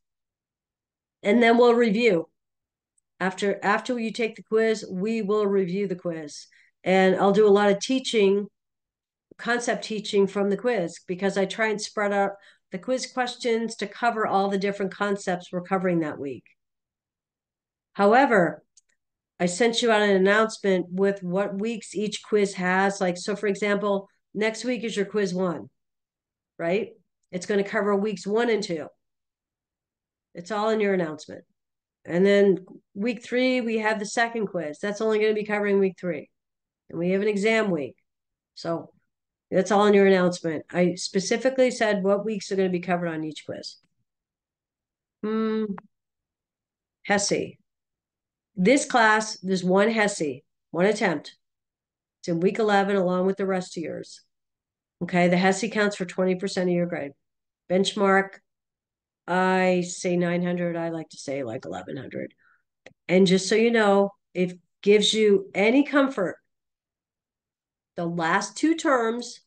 and then we'll review. After you take the quiz, we will review the quiz. And I'll do a lot of teaching, concept teaching from the quiz, because I try and spread out the quiz questions to cover all the different concepts we're covering that week. However, I sent you out an announcement with what weeks each quiz has. Like, so for example, next week is your quiz 1, right? It's going to cover weeks 1 and 2. It's all in your announcement. And then week 3, we have the second quiz. That's only going to be covering week 3. And we have an exam week. So that's all in your announcement. I specifically said what weeks are going to be covered on each quiz. HESI. This class, there's one HESI, one attempt. It's in week 11 along with the rest of yours. Okay, the HESI counts for 20% of your grade. Benchmark, I say 900. I like to say like 1100. And just so you know, if it gives you any comfort, the last 2 terms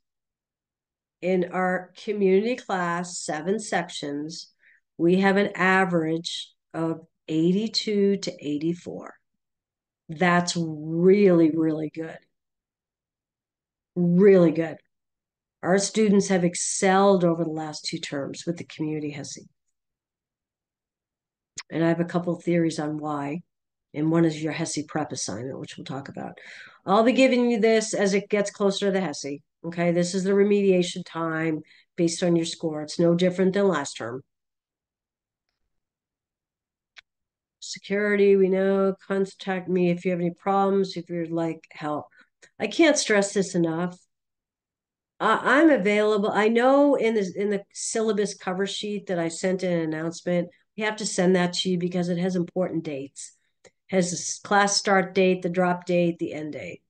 in our community class, 7 sections, we have an average of 82 to 84. That's really, really good. Really good. Our students have excelled over the last 2 terms with the community HESI. And I have a couple of theories on why. And one is your HESI prep assignment, which we'll talk about. I'll be giving you this as it gets closer to the HESI. Okay, this is the remediation time based on your score. It's no different than last term. Security, we know, contact me if you have any problems, if you'd like help. I can't stress this enough. I'm available. I know in the syllabus cover sheet that I sent an announcement, we have to send that to you because it has important dates. It has a class start date, the drop date, the end date,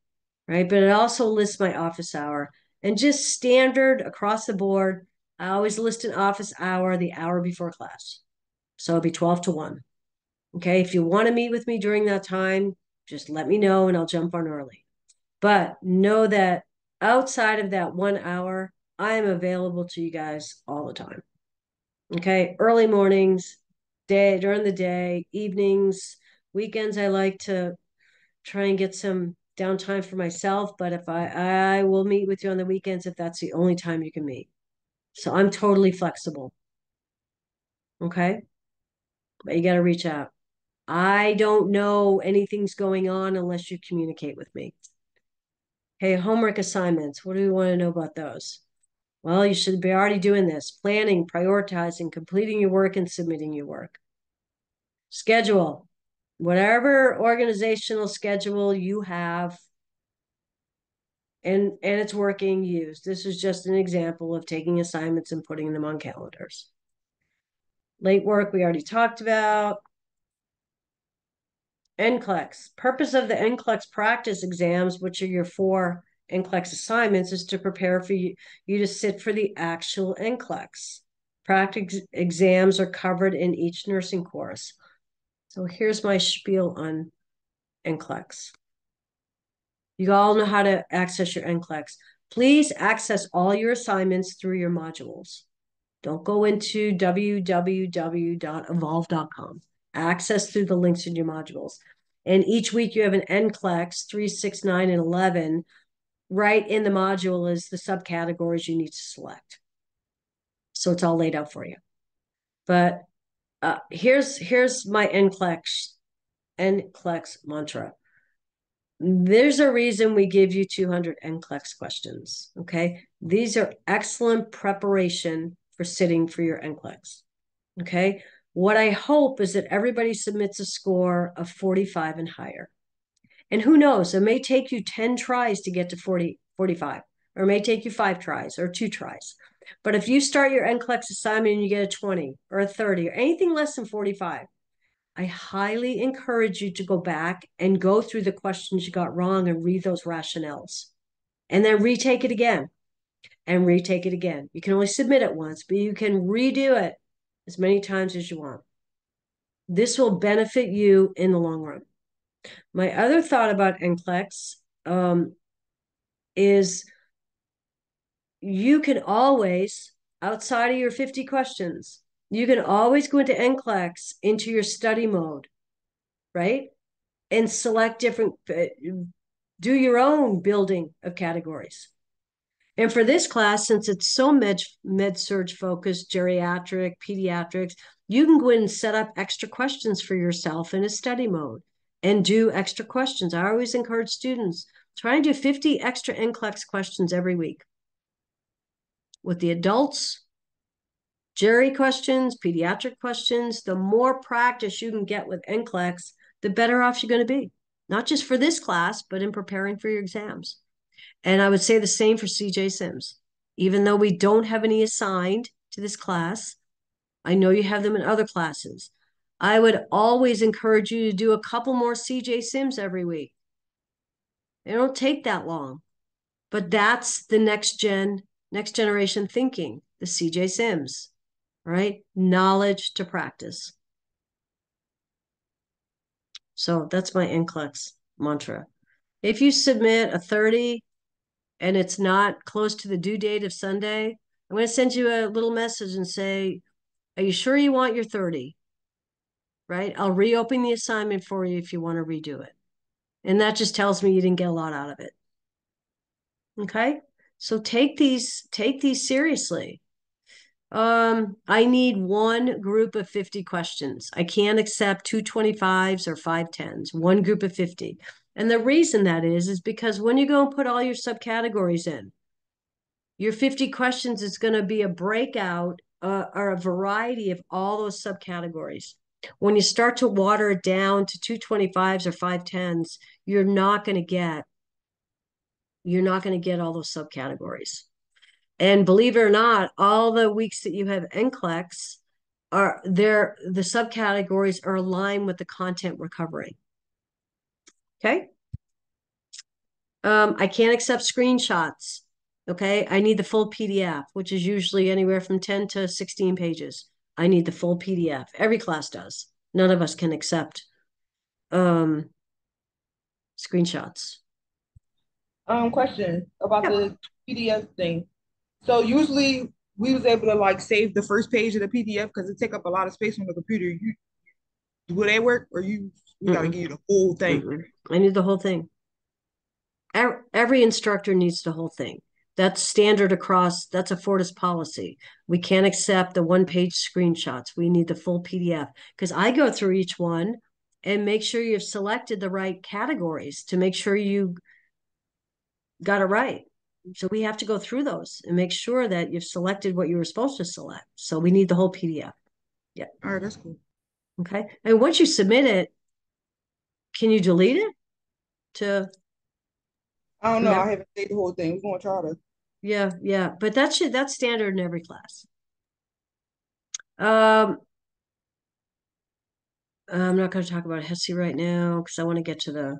right? But it also lists my office hour. And just standard across the board, I always list an office hour the hour before class. So it'll be 12 to 1. Okay, if you want to meet with me during that time, just let me know and I'll jump on early. But know that outside of that 1 hour, I am available to you guys all the time. Okay, early mornings, during the day, evenings, weekends, I like to try and get some downtime for myself. But if I will meet with you on the weekends if that's the only time you can meet. So I'm totally flexible. Okay, but you got to reach out. I don't know anything's going on unless you communicate with me. Hey, homework assignments. What do we want to know about those? Well, you should be already doing this. Planning, prioritizing, completing your work, and submitting your work. Schedule. Whatever organizational schedule you have and it's working, use. This is just an example of taking assignments and putting them on calendars. Late work, we already talked about. NCLEX. Purpose of the NCLEX practice exams, which are your 4 NCLEX assignments, is to prepare for you to sit for the actual NCLEX. Practice exams are covered in each nursing course. So here's my spiel on NCLEX. You all know how to access your NCLEX. Please access all your assignments through your modules. Don't go into www.evolve.com. Access through the links in your modules. And each week you have an NCLEX 3, 6, 9, and 11. Right in the module is the subcategories you need to select. So it's all laid out for you. But here's my NCLEX mantra. There's a reason we give you 200 NCLEX questions, okay? These are excellent preparation for sitting for your NCLEX, okay? What I hope is that everybody submits a score of 45 and higher. And who knows, it may take you 10 tries to get to 40, 45, or it may take you 5 tries or 2 tries. But if you start your NCLEX assignment and you get a 20 or a 30 or anything less than 45, I highly encourage you to go back and go through the questions you got wrong and read those rationales. And then retake it again and retake it again. You can only submit it once, but you can redo it as many times as you want. This will benefit you in the long run. My other thought about NCLEX is you can always, outside of your 50 questions, you can always go into NCLEX into your study mode, right? And select different, do your own building of categories. And for this class, since it's so med-surg focused, geriatric, pediatrics, you can go in and set up extra questions for yourself in a study mode and do extra questions. I always encourage students, try and do 50 extra NCLEX questions every week. With the adults, Jerry questions, pediatric questions, the more practice you can get with NCLEX, the better off you're going to be. Not just for this class, but in preparing for your exams. And I would say the same for CJ Sims. Even though we don't have any assigned to this class, I know you have them in other classes. I would always encourage you to do a couple more CJ Sims every week. They don't take that long, but that's the next generation thinking, the CJ Sims, right? Knowledge to practice. So that's my NCLEX mantra. If you submit a 30 and it's not close to the due date of Sunday, I'm going to send you a little message and say, are you sure you want your 30? Right? I'll reopen the assignment for you if you want to redo it. And that just tells me you didn't get a lot out of it. Okay? So take these seriously. I need one group of 50 questions. I can't accept 225s or 510s, one group of 50. And the reason that is because when you go and put all your subcategories in, your 50 questions is going to be a breakout or a variety of all those subcategories. When you start to water it down to 225s or 510s, you're not going to get all those subcategories. And believe it or not, all the weeks that you have NCLEX the subcategories are aligned with the content we're covering. Okay. I can't accept screenshots. Okay. I need the full PDF, which is usually anywhere from 10 to 16 pages. I need the full PDF. Every class does. None of us can accept screenshots. Question about the PDF thing. So usually we was able to like save the first page of the PDF because it take up a lot of space on the computer. Will that work, or we gotta give you the whole thing? I need the whole thing. Every instructor needs the whole thing. That's standard across, that's a Fortis policy. We can't accept the one-page screenshots. We need the full PDF because I go through each one and make sure you've selected the right categories to make sure you got it right. So we have to go through those and make sure that you've selected what you were supposed to select. So we need the whole PDF. Yeah. All right, that's cool. Okay. And once you submit it, can you delete it I don't know. I haven't saved the whole thing. We're gonna try to. Yeah. But that's standard in every class. I'm not going to talk about HESI right now because I want to get to the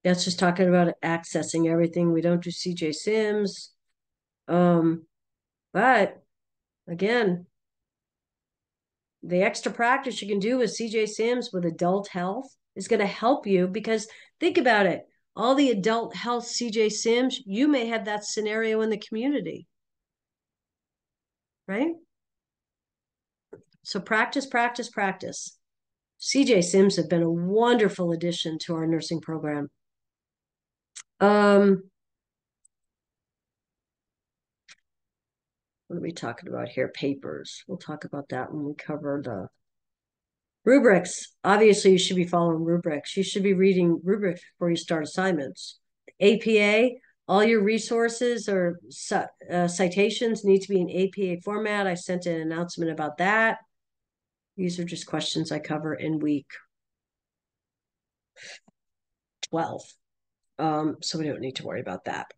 that's just talking about accessing everything. We don't do CJ Sims. But again, the extra practice you can do with CJ Sims with adult health is going to help you because think about it. All the adult health CJ Sims, you may have that scenario in the community. Right? So practice. CJ Sims have been a wonderful addition to our nursing program. What are we talking about here? Papers. We'll talk about that when we cover the rubrics. Obviously, you should be following rubrics. You should be reading rubrics before you start assignments. APA, all your resources or citations need to be in APA format. I sent an announcement about that. These are just questions I cover in week 12. So we don't need to worry about that.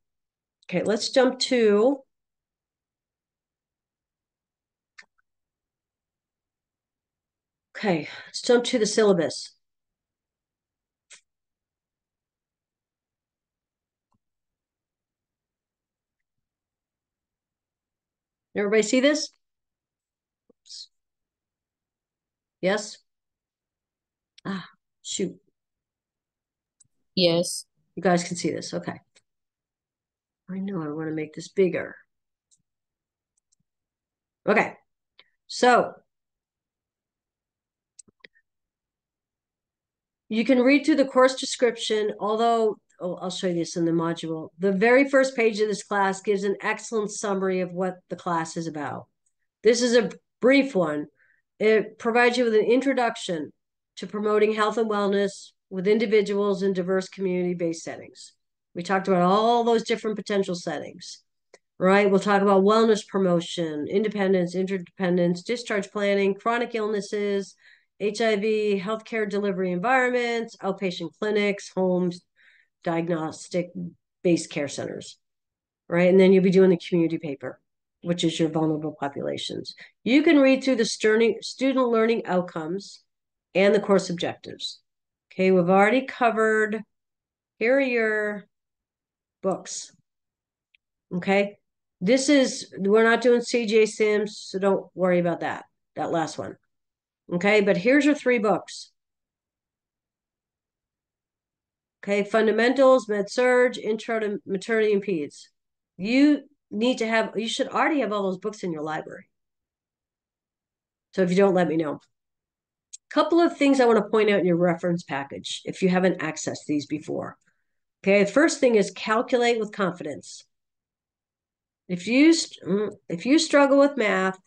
Okay, let's jump to the syllabus. Everybody see this? Oops. Yes? Ah, shoot. Yes. You guys can see this. Okay. I know I want to make this bigger. Okay. So you can read through the course description, although I'll show you this in the module. The very first page of this class gives an excellent summary of what the class is about. This is a brief one. It provides you with an introduction to promoting health and wellness with individuals in diverse community-based settings. We talked about all those different potential settings, right? We'll talk about wellness promotion, independence, interdependence, discharge planning, chronic illnesses, HIV, healthcare delivery environments, outpatient clinics, homes, diagnostic-based care centers, right? And then you'll be doing the community paper, which is your vulnerable populations. You can read through the student learning outcomes and the course objectives. Okay, we've already covered, here are your books. Okay, we're not doing CJ Sims, so don't worry about that last one. Okay, but here's your 3 books. Okay, Fundamentals, Med-Surg, Intro to Maternity and Peds. You should already have all those books in your library. So if you don't, let me know. Couple of things I want to point out in your reference package if you haven't accessed these before. Okay, the first thing is calculate with confidence. If you struggle with math,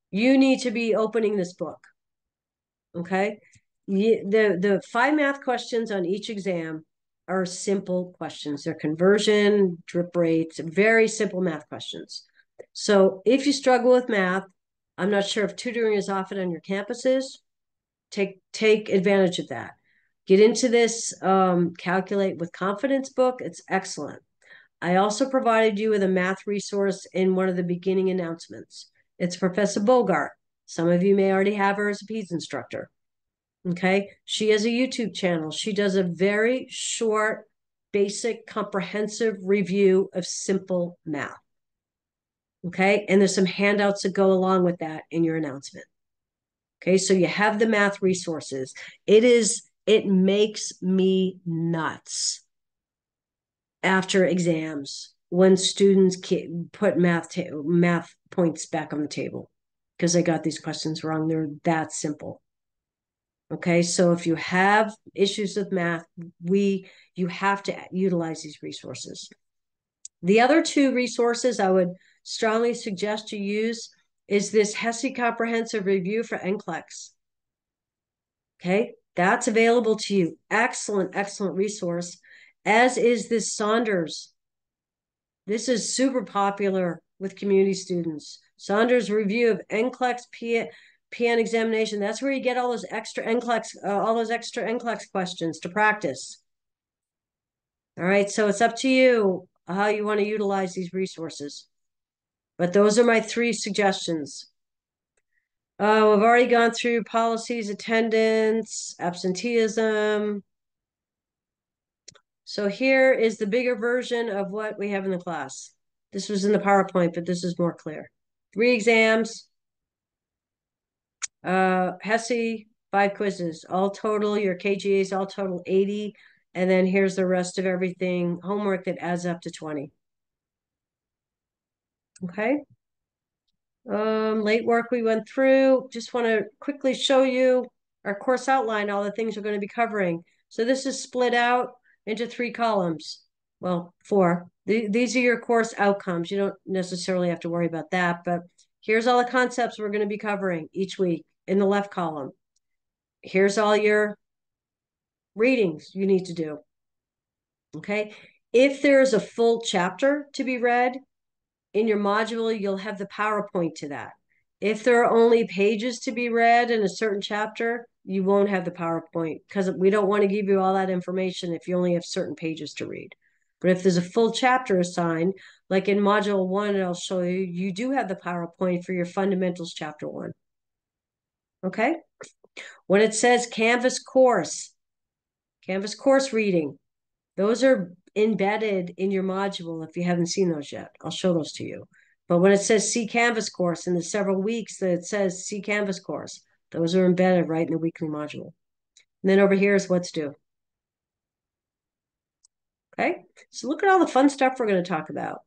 you need to be opening this book. Okay, the 5 math questions on each exam are simple questions. They're conversion, drip rates, very simple math questions. So if you struggle with math, I'm not sure if tutoring is offered on your campuses. Take advantage of that. Get into this Calculate with Confidence book. It's excellent. I also provided you with a math resource in one of the beginning announcements. It's Professor Bogart. Some of you may already have her as a PEDS instructor. Okay, she has a YouTube channel. She does a very short, basic, comprehensive review of simple math. Okay, and there's some handouts that go along with that in your announcement. Okay, so you have the math resources. It makes me nuts after exams when students put math points back on the table because they got these questions wrong. They're that simple. Okay, so if you have issues with math, you have to utilize these resources. The other 2 resources I would strongly suggest you use is this HESI Comprehensive Review for NCLEX. Okay, that's available to you. Excellent, excellent resource, as is this Saunders. This is super popular with community students. Saunders Review of NCLEX PN examination. That's where you get all those extra NCLEX questions to practice. All right, so it's up to you how you want to utilize these resources. But those are my 3 suggestions. We've already gone through policies, attendance, absenteeism. So here is the bigger version of what we have in the class. This was in the PowerPoint, but this is more clear. 3 exams, HESI, 5 quizzes, all total, your KGAs all total 80. And then here's the rest of everything, homework that adds up to 20. Okay. Late work we went through. Just want to quickly show you our course outline, all the things we're going to be covering. So this is split out into 3 columns. Well, 4. These are your course outcomes. You don't necessarily have to worry about that, but here's all the concepts we're going to be covering each week in the left column. Here's all your readings you need to do. Okay. If there's a full chapter to be read in your module, you'll have the PowerPoint to that. If there are only pages to be read in a certain chapter, you won't have the PowerPoint because we don't want to give you all that information if you only have certain pages to read. But if there's a full chapter assigned, like in module 1, I'll show you, you do have the PowerPoint for your fundamentals chapter 1. Okay. When it says Canvas course reading, those are embedded in your module if you haven't seen those yet. I'll show those to you. But when it says see Canvas course in the several weeks that it says see Canvas course, Those are embedded right in the weekly module. And then over here is what's due. Okay, so look at all the fun stuff we're going to talk about.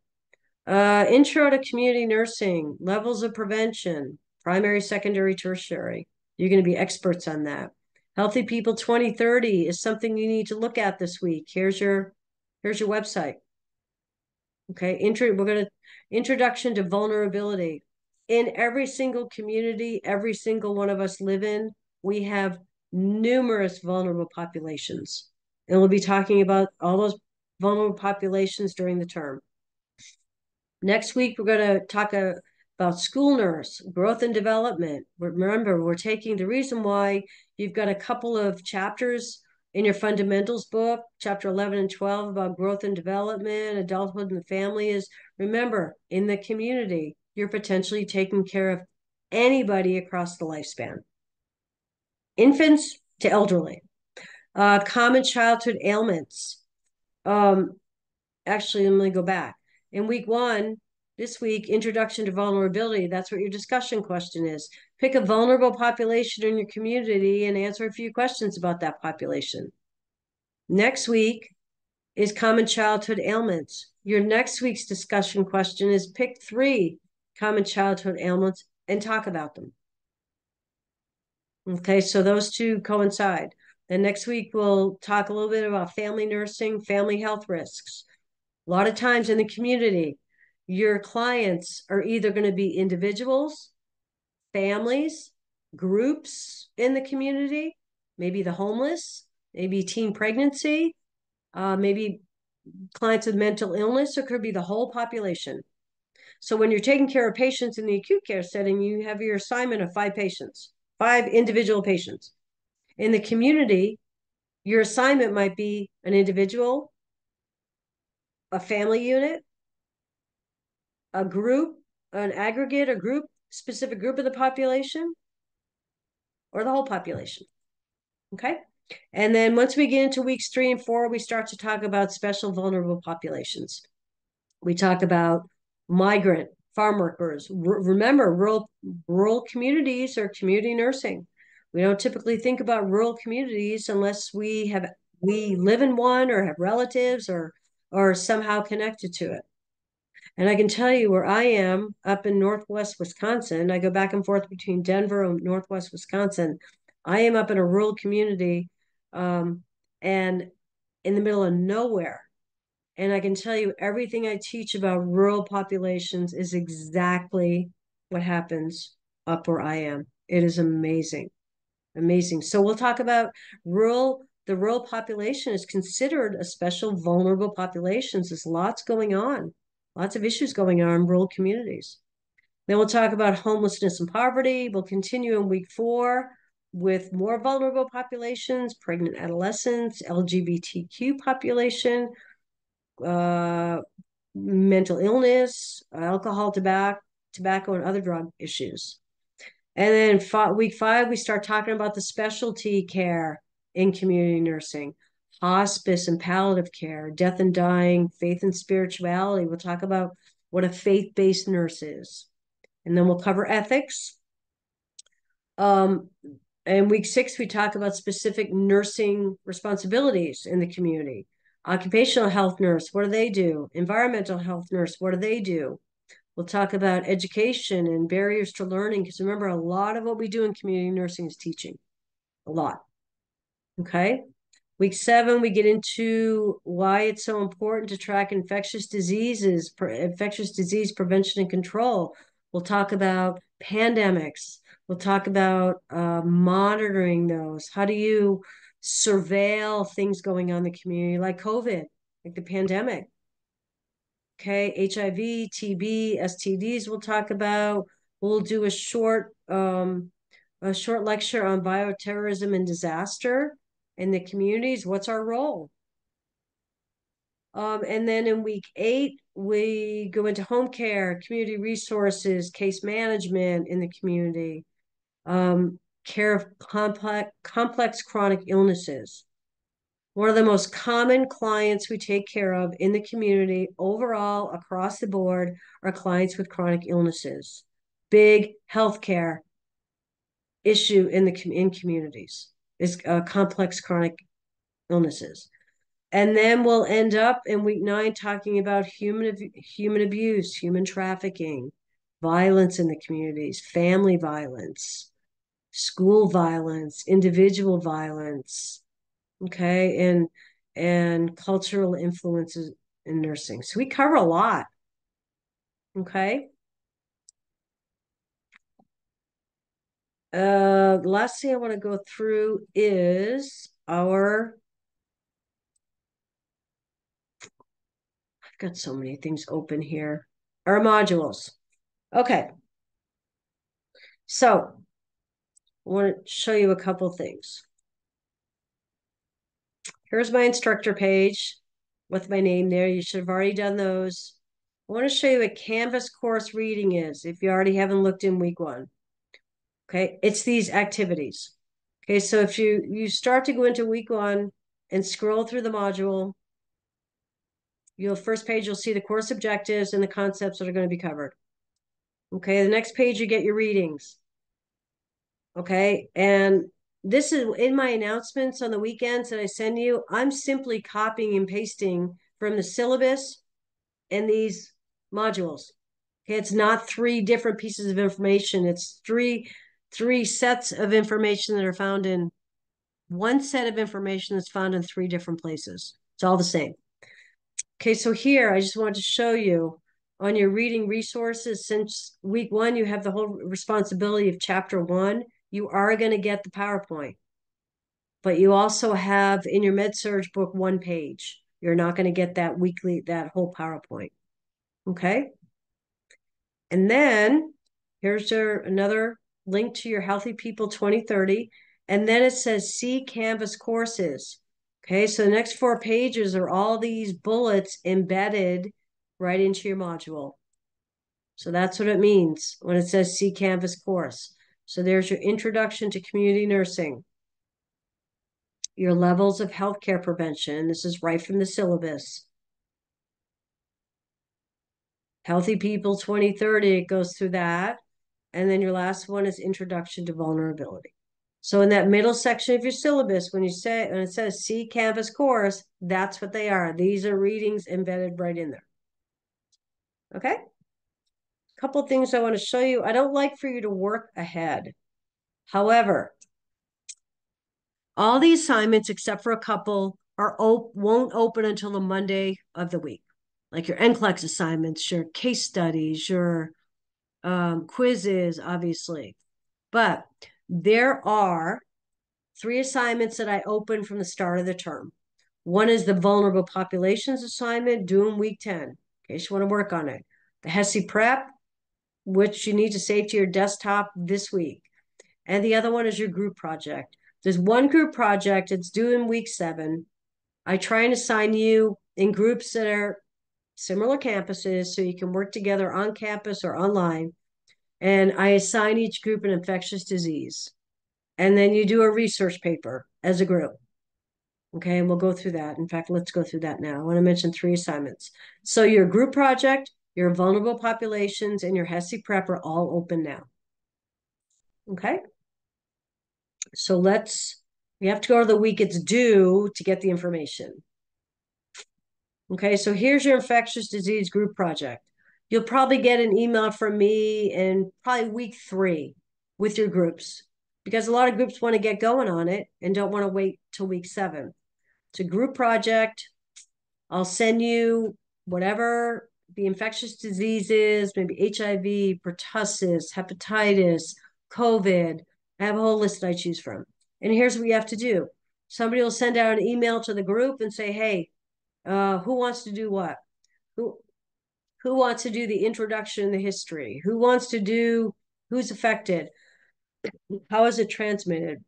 Intro to community nursing, levels of prevention, primary, secondary, tertiary. You're going to be experts on that. Healthy People 2030 is something you need to look at this week. Here's your website. Okay, we're going to introduction to vulnerability. In every single community, every single one of us live in, we have numerous vulnerable populations. And we'll be talking about all those vulnerable populations during the term. Next week, we're going to talk about school nurse, growth and development. Remember, we're taking the reason why you've got a couple of chapters in your fundamentals book, chapter 11 and 12 about growth and development, adulthood and the family is, remember, in the community, you're potentially taking care of anybody across the lifespan. Infants to elderly. Common childhood ailments. Actually, let me go back. In week 1, this week, introduction to vulnerability, that's what your discussion question is. Pick a vulnerable population in your community and answer a few questions about that population. Next week is common childhood ailments. Your next week's discussion question is pick 3 common childhood ailments and talk about them. Okay, so those two coincide. And next week, we'll talk a little bit about family nursing, family health risks. A lot of times in the community, your clients are either going to be individuals, families, groups in the community, maybe the homeless, maybe teen pregnancy, maybe clients with mental illness, or could be the whole population. So when you're taking care of patients in the acute care setting, you have your assignment of 5 patients, 5 individual patients. In the community, your assignment might be an individual, a family unit, a group, an aggregate, a group, specific group of the population, or the whole population. Okay? And then once we get into weeks 3 and 4, we start to talk about special vulnerable populations. We talk about migrant farm workers. Remember, rural communities are community nursing. We don't typically think about rural communities unless we live in one or have relatives or somehow connected to it. And I can tell you where I am up in Northwest Wisconsin. I go back and forth between Denver and Northwest Wisconsin. I am up in a rural community and in the middle of nowhere. And I can tell you everything I teach about rural populations is exactly what happens up where I am. It is amazing. Amazing. So we'll talk about the rural population is considered a special vulnerable population. There's lots going on, lots of issues going on in rural communities. Then we'll talk about homelessness and poverty. We'll continue in week 4 with more vulnerable populations, pregnant adolescents, LGBTQ population, mental illness, alcohol, tobacco, and other drug issues. And then week 5, we start talking about the specialty care in community nursing, hospice and palliative care, death and dying, faith and spirituality. We'll talk about what a faith-based nurse is. And then we'll cover ethics. In week 6, we talk about specific nursing responsibilities in the community. Occupational health nurse, what do they do? Environmental health nurse, what do they do? We'll talk about education and barriers to learning, because remember, a lot of what we do in community nursing is teaching. A lot. Okay? Week 7, we get into why it's so important to track infectious disease prevention and control. We'll talk about pandemics. We'll talk about monitoring those. How do you surveil things going on in the community like COVID, like the pandemic? Okay, HIV, TB, STDs we'll talk about. We'll do a short lecture on bioterrorism and disaster in the communities. What's our role? And then in week 8, we go into home care, community resources, case management in the community, care of complex chronic illnesses. One of the most common clients we take care of in the community overall across the board are clients with chronic illnesses. Big healthcare issue in communities is complex chronic illnesses. And then we'll end up in week 9 talking about human abuse, human trafficking, violence in the communities, family violence, school violence, individual violence, okay, and cultural influences in nursing. So we cover a lot, okay. The last thing I want to go through is I've got so many things open here. Our modules. Okay. So I want to show you a couple things. Here's my instructor page with my name there. You should have already done those. I want to show you what Canvas course reading is if you already haven't looked in week 1. Okay, it's these activities. Okay, so if you start to go into week 1 and scroll through the module, first page, you'll see the course objectives and the concepts that are going to be covered. Okay, the next page, you get your readings. Okay, and this is in my announcements on the weekends that I send you. I'm simply copying and pasting from the syllabus and these modules. Okay, it's not 3 different pieces of information. It's three sets of information that are found in one set of information that's found in 3 different places. It's all the same. Okay, so here I just wanted to show you on your reading resources, since week 1, you have the whole responsibility of chapter 1. You are going to get the PowerPoint, but you also have in your MedSurg book 1 page. You're not going to get that whole PowerPoint. Okay. And then here's another link to your Healthy People 2030. And then it says see Canvas courses. Okay, so the next 4 pages are all these bullets embedded right into your module. So that's what it means when it says see Canvas course. So there's your introduction to community nursing, your levels of healthcare prevention. This is right from the syllabus. Healthy People 2030, it goes through that. And then your last one is introduction to vulnerability. So in that middle section of your syllabus, when it says see Canvas course, that's what they are. These are readings embedded right in there. Okay. A couple of things I want to show you. I don't like for you to work ahead. However, all the assignments except for a couple won't open until the Monday of the week. Like your NCLEX assignments, your case studies, your quizzes, obviously. But there are 3 assignments that I open from the start of the term. One is the vulnerable populations assignment due in week 10, in case you want to work on it. The HESI prep, which you need to save to your desktop this week. And the other one is your group project. There's one group project, it's due in week 7. I try and assign you in groups that are similar campuses so you can work together on campus or online. And I assign each group an infectious disease. And then you do a research paper as a group. Okay, and we'll go through that. In fact, let's go through that now. I want to mention 3 assignments. So your group project, your vulnerable populations, and your HESI prep are all open now. Okay. So we have to go to the week it's due to get the information. Okay, so here's your infectious disease group project. You'll probably get an email from me in probably week 3 with your groups, because a lot of groups want to get going on it and don't want to wait till week 7. It's a group project. I'll send you whatever the infectious diseases, maybe HIV, pertussis, hepatitis, COVID. I have a whole list that I choose from. And here's what you have to do. Somebody will send out an email to the group and say, hey, who wants to do what? Who wants to do the introduction, the history? Who wants to do who's affected? How is it transmitted?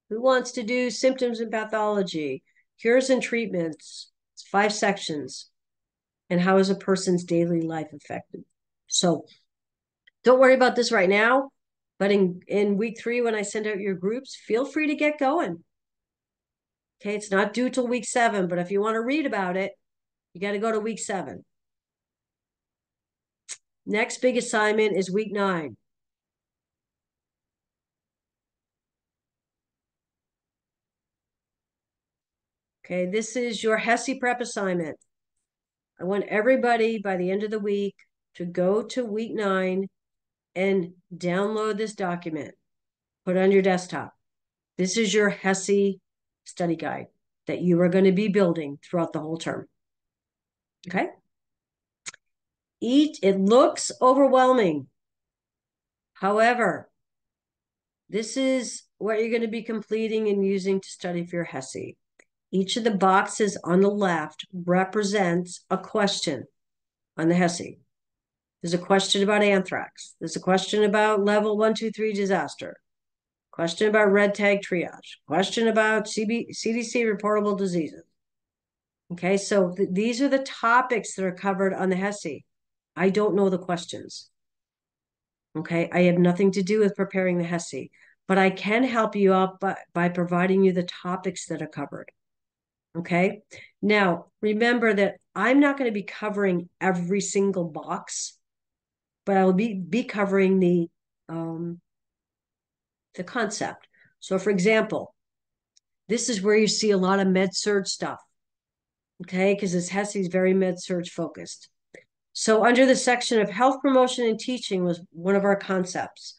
Who wants to do symptoms and pathology, cures and treatments? It's 5 sections. And how is a person's daily life affected? So don't worry about this right now, but in week 3, when I send out your groups, feel free to get going. Okay, it's not due till week 7, but if you want to read about it, you got to go to week 7. Next big assignment is week 9. Okay, this is your HESI prep assignment. I want everybody by the end of the week to go to week 9 and download this document. Put it on your desktop. This is your HESI study guide that you are going to be building throughout the whole term. Okay? It looks overwhelming. However, this is what you're going to be completing and using to study for your HESI. Each of the boxes on the left represents a question on the HESI. There's a question about anthrax. There's a question about level 1, 2, 3 disaster. Question about red tag triage. Question about CDC reportable diseases. Okay, so these are the topics that are covered on the HESI. I don't know the questions. Okay, I have nothing to do with preparing the HESI, but I can help you out by providing you the topics that are covered. Okay, now remember that I'm not going to be covering every single box, but I will be covering the concept. So for example, this is where you see a lot of med-surg stuff. Okay, because this HESI is very med-surg focused. So under the section of health promotion and teaching was one of our concepts.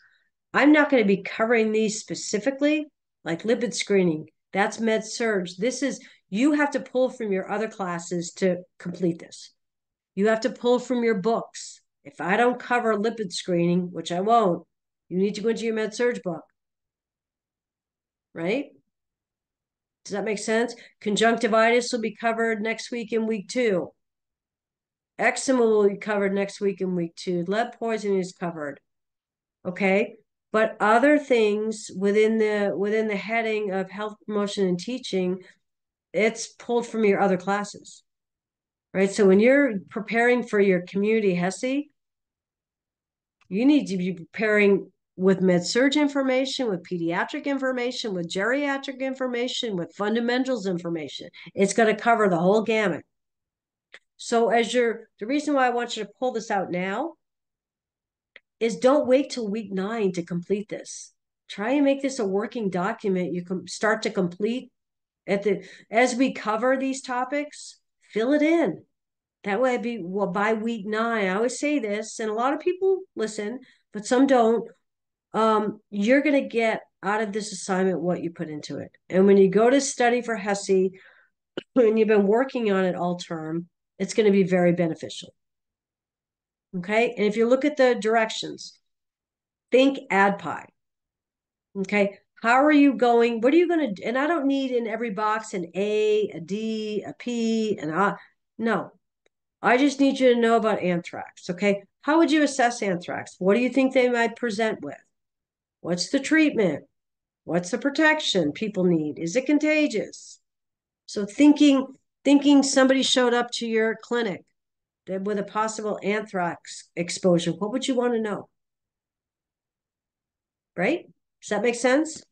I'm not going to be covering these specifically, like lipid screening. That's med-surg. This is, you have to pull from your other classes to complete this. You have to pull from your books. If I don't cover lipid screening, which I won't, you need to go into your med-surg book. Right? Does that make sense? Conjunctivitis will be covered next week in week 2. Eczema will be covered next week in week 2. Lead poisoning is covered. Okay? But other things within the heading of health promotion and teaching, it's pulled from your other classes. Right? So when you're preparing for your community HESI, you need to be preparing with med-surg information, with pediatric information, with geriatric information, with fundamentals information. It's going to cover the whole gamut. So the reason why I want you to pull this out now is don't wait till week 9 to complete this. Try and make this a working document you can start to complete as we cover these topics, fill it in. That way by week 9, I always say this, and a lot of people listen, but some don't. You're going to get out of this assignment what you put into it. And when you go to study for HESI, and you've been working on it all term, it's going to be very beneficial. Okay. And if you look at the directions, think ADPI. Okay. How are you going? What are you going to, and I don't need in every box an A, a D, a P, an A. No, I just need you to know about anthrax. Okay. How would you assess anthrax? What do you think they might present with? What's the treatment? What's the protection people need? Is it contagious? So thinking somebody showed up to your clinic with a possible anthrax exposure, what would you want to know? Right? Does that make sense?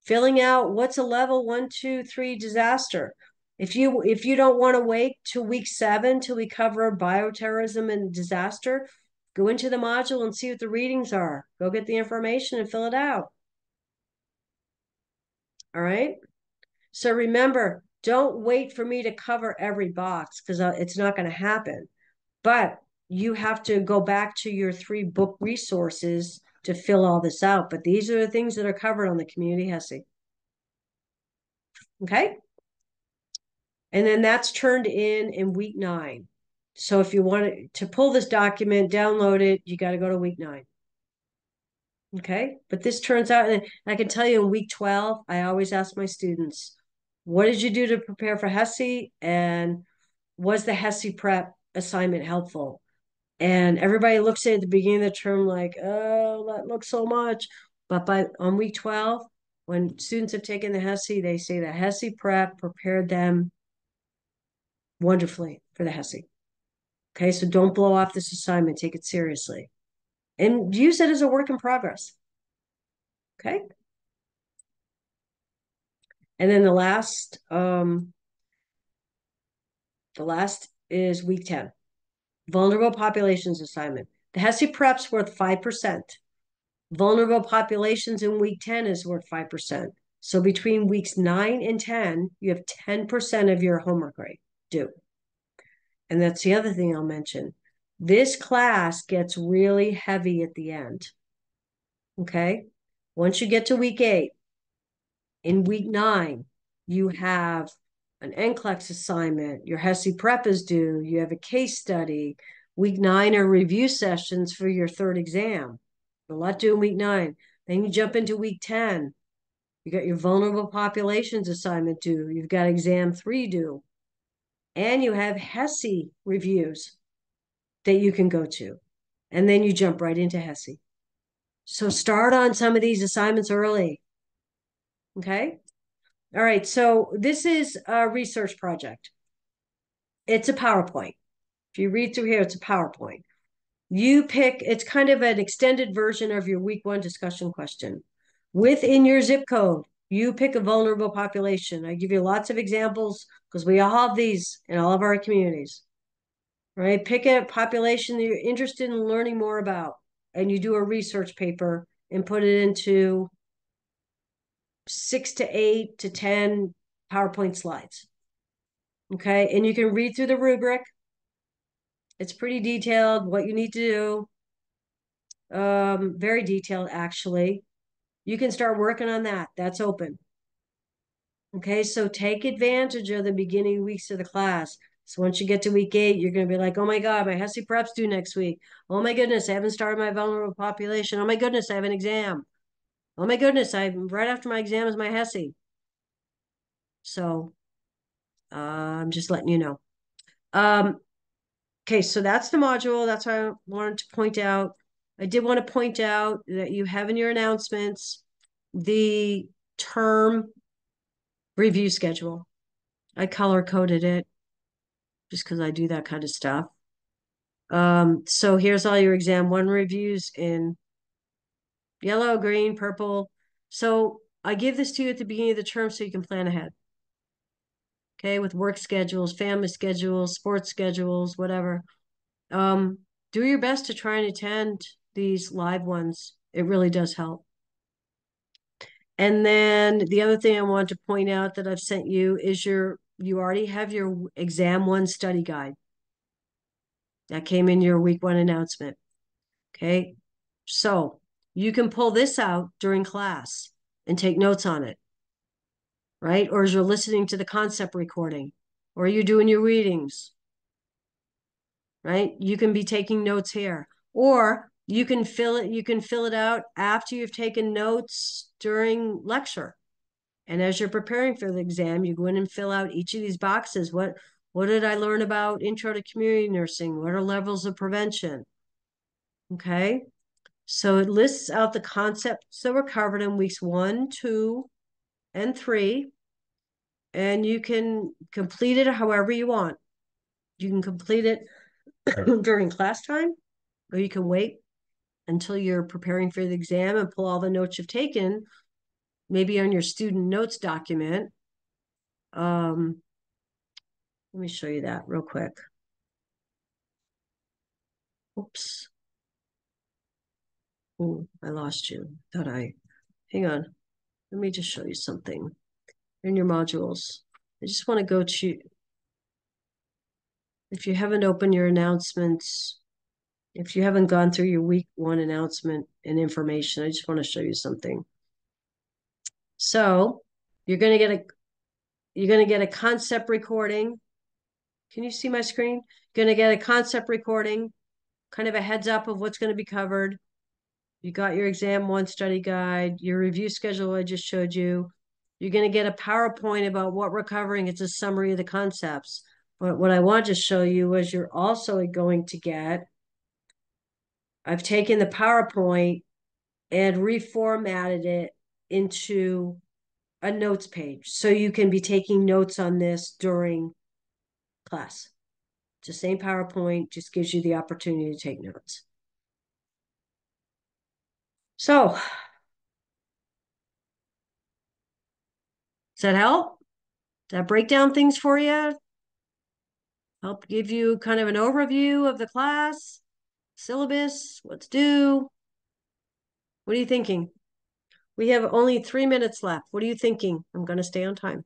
Filling out what's a level 1, 2, 3 disaster. If you don't want to wait till week 7 till we cover bioterrorism and disaster, go into the module and see what the readings are. Go get the information and fill it out. All right? So remember, don't wait for me to cover every box because it's not going to happen. But you have to go back to your 3 book resources to fill all this out. But these are the things that are covered on the community HESI. Okay? And then that's turned in week 9. So if you want to pull this document, download it, you got to go to week 9. Okay? But this turns out, and I can tell you in week 12, I always ask my students, what did you do to prepare for HESI? And was the HESI prep assignment helpful? And everybody looks at it at the beginning of the term like, oh, that looks so much. But on week 12, when students have taken the HESI, they say the HESI prep prepared them wonderfully for the HESI. Okay, so don't blow off this assignment. Take it seriously. And use it as a work in progress. Okay? And then the last is week 10. Vulnerable populations assignment. The HESI prep's worth 5%. Vulnerable populations in week 10 is worth 5%. So between weeks 9 and 10, you have 10% of your homework grade due. And that's the other thing I'll mention. This class gets really heavy at the end. Okay? Once you get to week 8, in week 9, you have an NCLEX assignment, your HESI prep is due, you have a case study. Week 9 are review sessions for your third exam. A lot due in week 9. Then you jump into week 10. You got your vulnerable populations assignment due. You've got exam 3 due. And you have HESI reviews that you can go to. And then you jump right into HESI. So start on some of these assignments early. Okay? All right, so this is a research project. It's a PowerPoint. If you read through here, it's a PowerPoint. You pick, it's kind of an extended version of your week 1 discussion question. Within your zip code, you pick a vulnerable population. I give you lots of examples because we all have these in all of our communities, right? Pick a population that you're interested in learning more about, and you do a research paper and put it into 6 to 8 to 10 PowerPoint slides. Okay, and you can read through the rubric. It's pretty detailed, what you need to do. Very detailed, actually. You can start working on that. That's open. Okay, so take advantage of the beginning weeks of the class. So once you get to week 8, you're going to be like, oh my God, my HESI prep's due next week. Oh my goodness, I haven't started my vulnerable population. Oh my goodness, I have an exam. Oh my goodness, right after my exam is my HESI. So I'm just letting you know. Okay, so that's the module. That's what I wanted to point out. I did want to point out that you have in your announcements the term review schedule. I color coded it just because I do that kind of stuff. So here's all your exam 1 reviews in yellow, green, purple. So I give this to you at the beginning of the term so you can plan ahead. Okay, with work schedules, family schedules, sports schedules, whatever. Do your best to try and attend these live ones. It really does help. And then the other thing I want to point out that I've sent you is you already have your exam 1 study guide. That came in your week 1 announcement. Okay. So you can pull this out during class and take notes on it. Right? Or as you're listening to the concept recording, or you're doing your readings. Right? You can be taking notes here. Or you can fill it out after you've taken notes during lecture. And as you're preparing for the exam, you go in and fill out each of these boxes. What did I learn about intro to community nursing? What are levels of prevention? Okay. So it lists out the concepts that were covered in weeks 1, 2, and 3. And you can complete it however you want. You can complete it during class time, or you can wait until you're preparing for the exam and pull all the notes you've taken, maybe on your student notes document. Let me show you that real quick. Oops. Oh, I lost you. Hang on. Let me just show you something. In your modules, I just want to go to, if you haven't opened your announcements, if you haven't gone through your week 1 announcement and information, I just want to show you something. So you're going to get a concept recording. Can you see my screen? You're going to get a concept recording, kind of a heads up of what's going to be covered. You got your exam 1 study guide, your review schedule I just showed you. You're going to get a PowerPoint about what we're covering. It's a summary of the concepts. But what I want to show you is you're also going to get, I've taken the PowerPoint and reformatted it into a notes page. So you can be taking notes on this during class. It's the same PowerPoint, just gives you the opportunity to take notes. So, does that help? Does that break down things for you? Help give you kind of an overview of the class, syllabus, what's due? What are you thinking? We have only 3 minutes left. What are you thinking? I'm going to stay on time.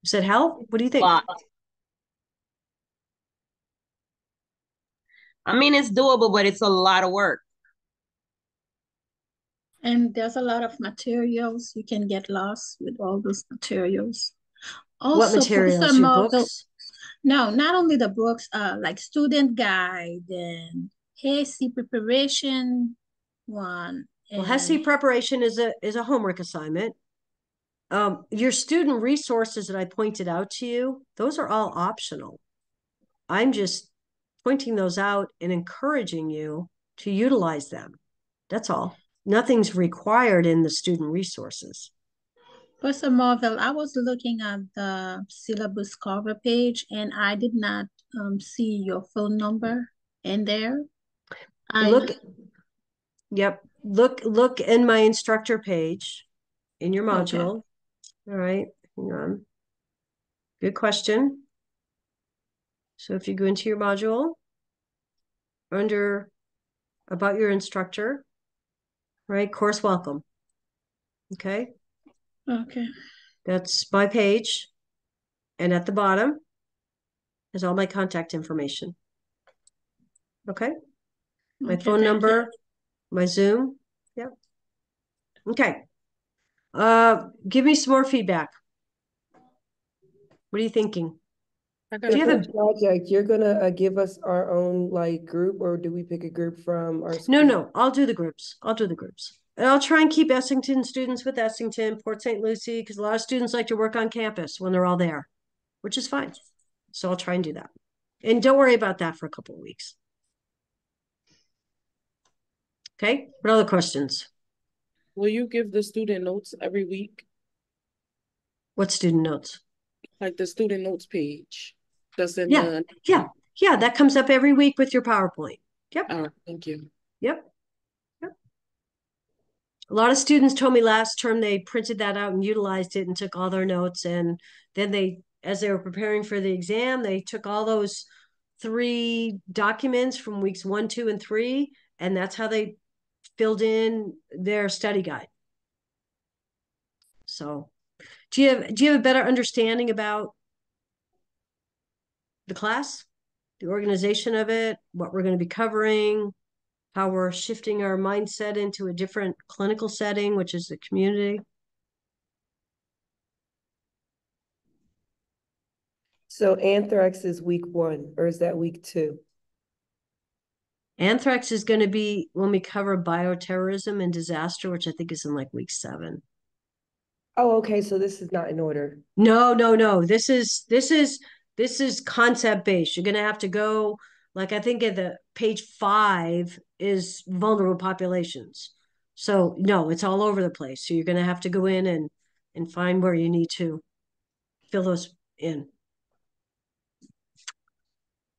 You said help? What do you think? Lot. I mean, it's doable, but it's a lot of work. And there's a lot of materials. You can get lost with all those materials. What Also, for materials? some Your of the, books? no, not only the books, like student guide and HACI preparation one. Well, And HESI preparation is a homework assignment. Your student resources that I pointed out to you, those are all optional. I'm just pointing those out and encouraging you to utilize them. That's all. Nothing's required in the student resources. Professor Marvel, I was looking at the syllabus cover page and I did not see your phone number in there. Look, yep. Look in my instructor page in your module. Okay. All right, hang on. Good question. So if you go into your module, under about your instructor, right, course welcome. Okay. Okay. That's my page. And at the bottom is all my contact information. Okay. My Okay, phone thank number, you. my Zoom. Yep. Okay. Give me some more feedback. What are you thinking? Do you have a project? You're gonna give us our own like group, or do we pick a group from our school? No, I'll do the groups. I'll do the groups. And I'll try and keep Essington students with Essington, Port St. Lucie, because a lot of students like to work on campus when they're all there, which is fine. So I'll try and do that. And don't worry about that for a couple of weeks. Okay. What other questions? Will you give the student notes every week? What student notes? Like the student notes page. That's in Yeah. the Yeah, that comes up every week with your PowerPoint. Yep. All right, thank you. Yep. A lot of students told me last term they printed that out and utilized it and took all their notes. And then as they were preparing for the exam, they took all those 3 documents from weeks 1, 2, and 3, and that's how they filled in their study guide. So do you have a better understanding about the class, the organization of it, what we're going to be covering, how we're shifting our mindset into a different clinical setting, which is the community? So anthrax is week 1, or is that week 2? Anthrax is going to be when we cover bioterrorism and disaster, which I think is in like week 7. Oh, okay. So this is not in order. No. This is concept based. You're going to have to go, like, I think at the page 5 is vulnerable populations. So no, it's all over the place. So you're going to have to go in and find where you need to fill those in.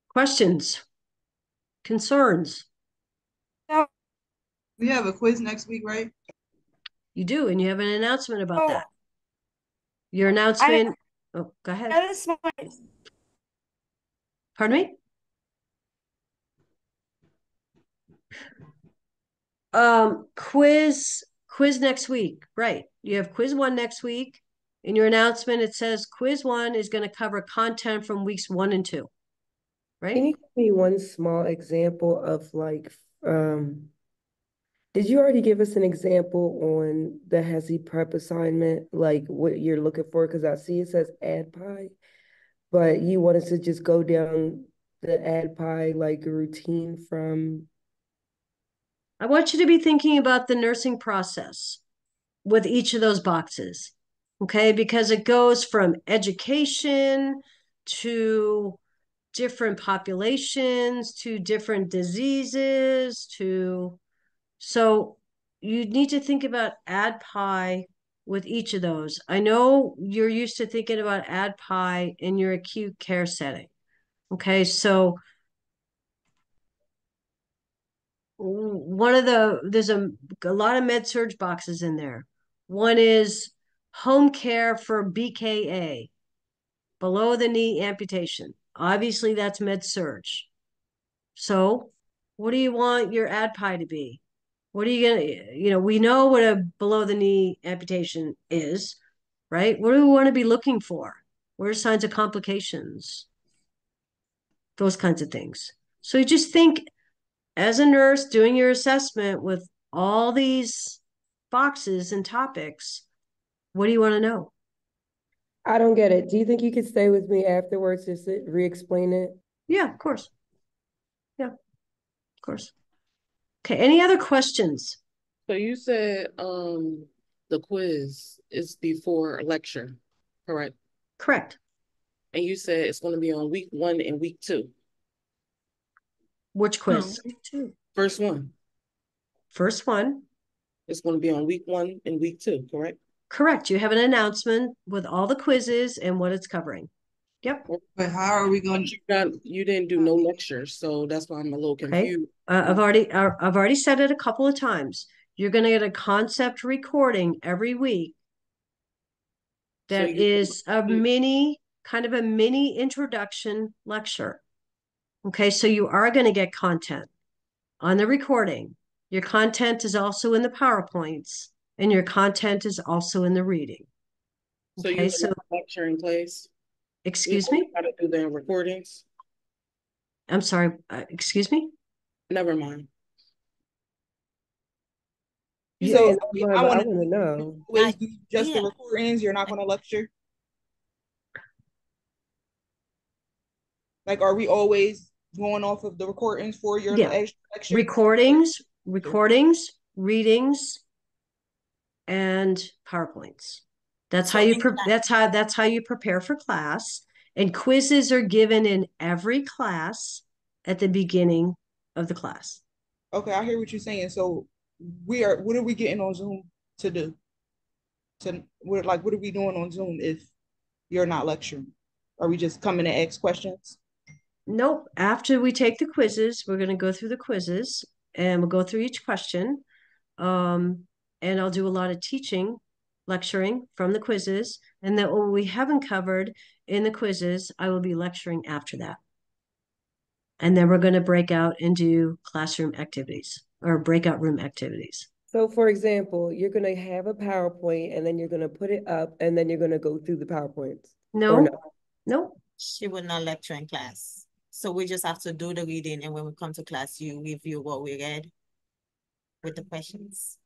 Questions? Concerns? We have a quiz next week, right? You do, and you have an announcement about that. Your announcement. Oh, go ahead. Pardon me? Quiz next week. Right. You have quiz 1 next week. In your announcement, it says quiz 1 is going to cover content from weeks 1 and 2. Right? Can you give me one small example of like, did you already give us an example on the HESI prep assignment, like what you're looking for? Because I see it says ADPI, but you wanted to just go down the ADPI like routine from. I want you to be thinking about the nursing process with each of those boxes, okay? Because it goes from education to different populations to different diseases to, so you need to think about ADPI with each of those. I know you're used to thinking about ADPI in your acute care setting. Okay, so there's a lot of med surg boxes in there. One is home care for BKA, below the knee amputation. Obviously, that's med surg. So what do you want your ADPI to be? What are you gonna, we know what a below the knee amputation is, right? What do we want to be looking for? What are signs of complications? Those kinds of things. So you just think as a nurse doing your assessment with all these boxes and topics, what do you want to know? I don't get it. Do you think you could stay with me afterwards just to re-explain it? Yeah, of course. Yeah, of course. Okay, any other questions? So you said the quiz is before lecture, correct? Correct. And you said it's going to be on week 1 and week 2. Which quiz? First one. First one. It's going to be on week 1 and week 2, correct? Correct. You have an announcement with all the quizzes and what it's covering. Yep. But how are we going to? You didn't do no lectures, so that's why I'm a little confused. Okay. I've already said it a couple of times. You're going to get a concept recording every week. That is a mini introduction lecture. Okay, so you are going to get content on the recording. Your content is also in the PowerPoints, and your content is also in the reading. So you have a lecture in place? Excuse me? How to do the recordings? I'm sorry, excuse me? Never mind. So I want to know. Just the recordings, you're not going to lecture? Like, are we always going off of the recordings for your extra lecture? Recordings, readings, and PowerPoints. That's how you prepare for class. And quizzes are given in every class at the beginning of the class. Okay, I hear what you're saying. So what are we getting on Zoom to do? What are we doing on Zoom if you're not lecturing? Are we just coming to ask questions? Nope. After we take the quizzes, we're going to go through the quizzes and we'll go through each question. And I'll do a lot of teaching, lecturing from the quizzes. And then what we haven't covered in the quizzes, I will be lecturing after that. And then we're going to break out and do classroom activities or breakout room activities. So for example, you're going to have a PowerPoint and then you're going to put it up and then you're going to go through the PowerPoints. No. She would not lecture in class. So we just have to do the reading, and when we come to class, you review what we read with the questions.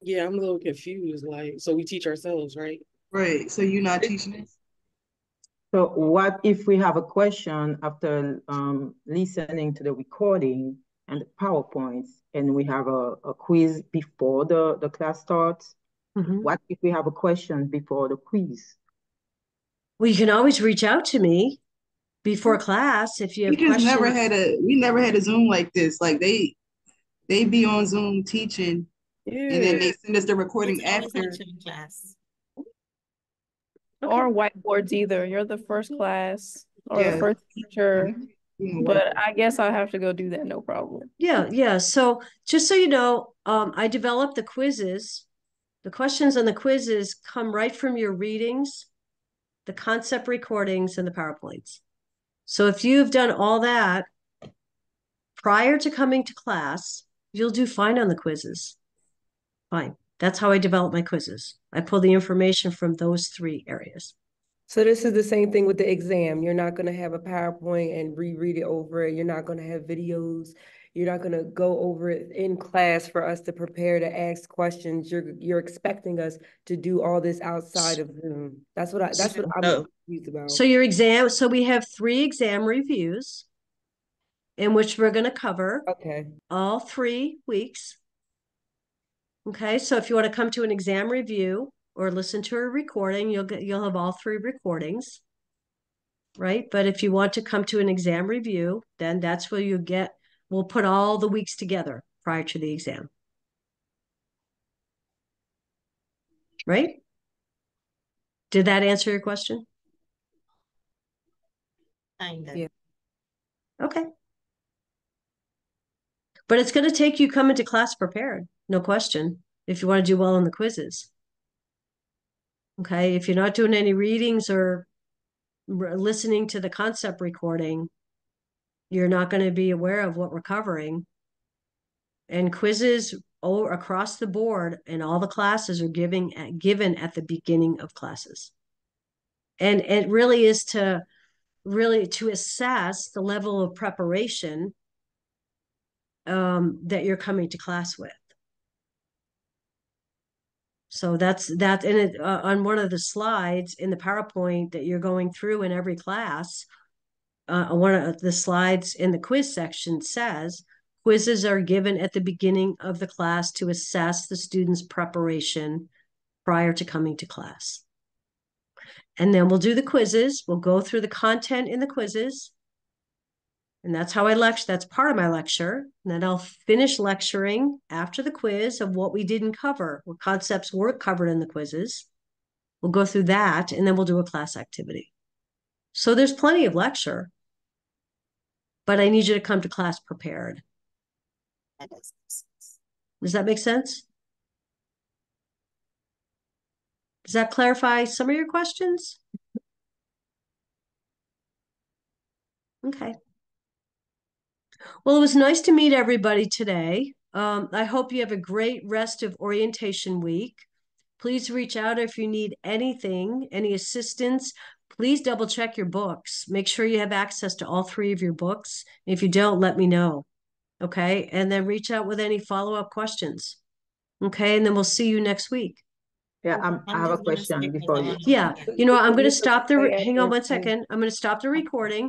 Yeah, I'm a little confused. So we teach ourselves, right? Right. So you're not teaching us? So what if we have a question after listening to the recording and the PowerPoints, and we have a quiz before the class starts? Mm-hmm. What if we have a question before the quiz? Well, you can always reach out to me before class if you have questions. We never had a Zoom like this. Like they be on Zoom teaching, and then they send us the recording after class. Or whiteboards either. You're the first class or the first teacher. But I guess I'll have to go do that, no problem. Yeah. So just so you know, I developed the quizzes. The questions on the quizzes come right from your readings, the concept recordings, and the PowerPoints. So if you've done all that prior to coming to class, you'll do fine on the quizzes. Fine. That's how I develop my quizzes. I pull the information from those 3 areas. So this is the same thing with the exam. You're not going to have a PowerPoint and reread it over it. You're not going to have videos. You're not going to go over it in class for us to prepare to ask questions. You're expecting us to do all this outside of Zoom. That's what I'm confused about. So we have 3 exam reviews in which we're going to cover all 3 weeks. Okay, so if you want to come to an exam review or listen to a recording, you'll have all 3 recordings, right? But if you want to come to an exam review, then that's where we'll put all the weeks together prior to the exam. Right? Did that answer your question? Yeah. Okay. But it's going to take you coming to class prepared, no question, if you want to do well in the quizzes. Okay, if you're not doing any readings or listening to the concept recording, you're not going to be aware of what we're covering. And quizzes across the board, and all the classes are given at the beginning of classes. And it really is to assess the level of preparation that you're coming to class with. So that's that. And it, on one of the slides in the PowerPoint that you're going through in every class, one of the slides in the quiz section says, quizzes are given at the beginning of the class to assess the student's preparation prior to coming to class. And then we'll do the quizzes. We'll go through the content in the quizzes. And that's how I lecture. That's part of my lecture. And then I'll finish lecturing after the quiz of what we didn't cover, what concepts weren't covered in the quizzes. We'll go through that, and then we'll do a class activity. So there's plenty of lecture, but I need you to come to class prepared. Does that make sense? Does that clarify some of your questions? Okay. Well, it was nice to meet everybody today. I hope you have a great rest of orientation week. Please reach out if you need anything, any assistance. Please double check your books. Make sure you have access to all 3 of your books. If you don't, let me know. Okay. And then reach out with any follow-up questions. Okay. And then we'll see you next week. Yeah, I have a question before you. Yeah. You know, I'm going to stop hang on one second. I'm going to stop the recording.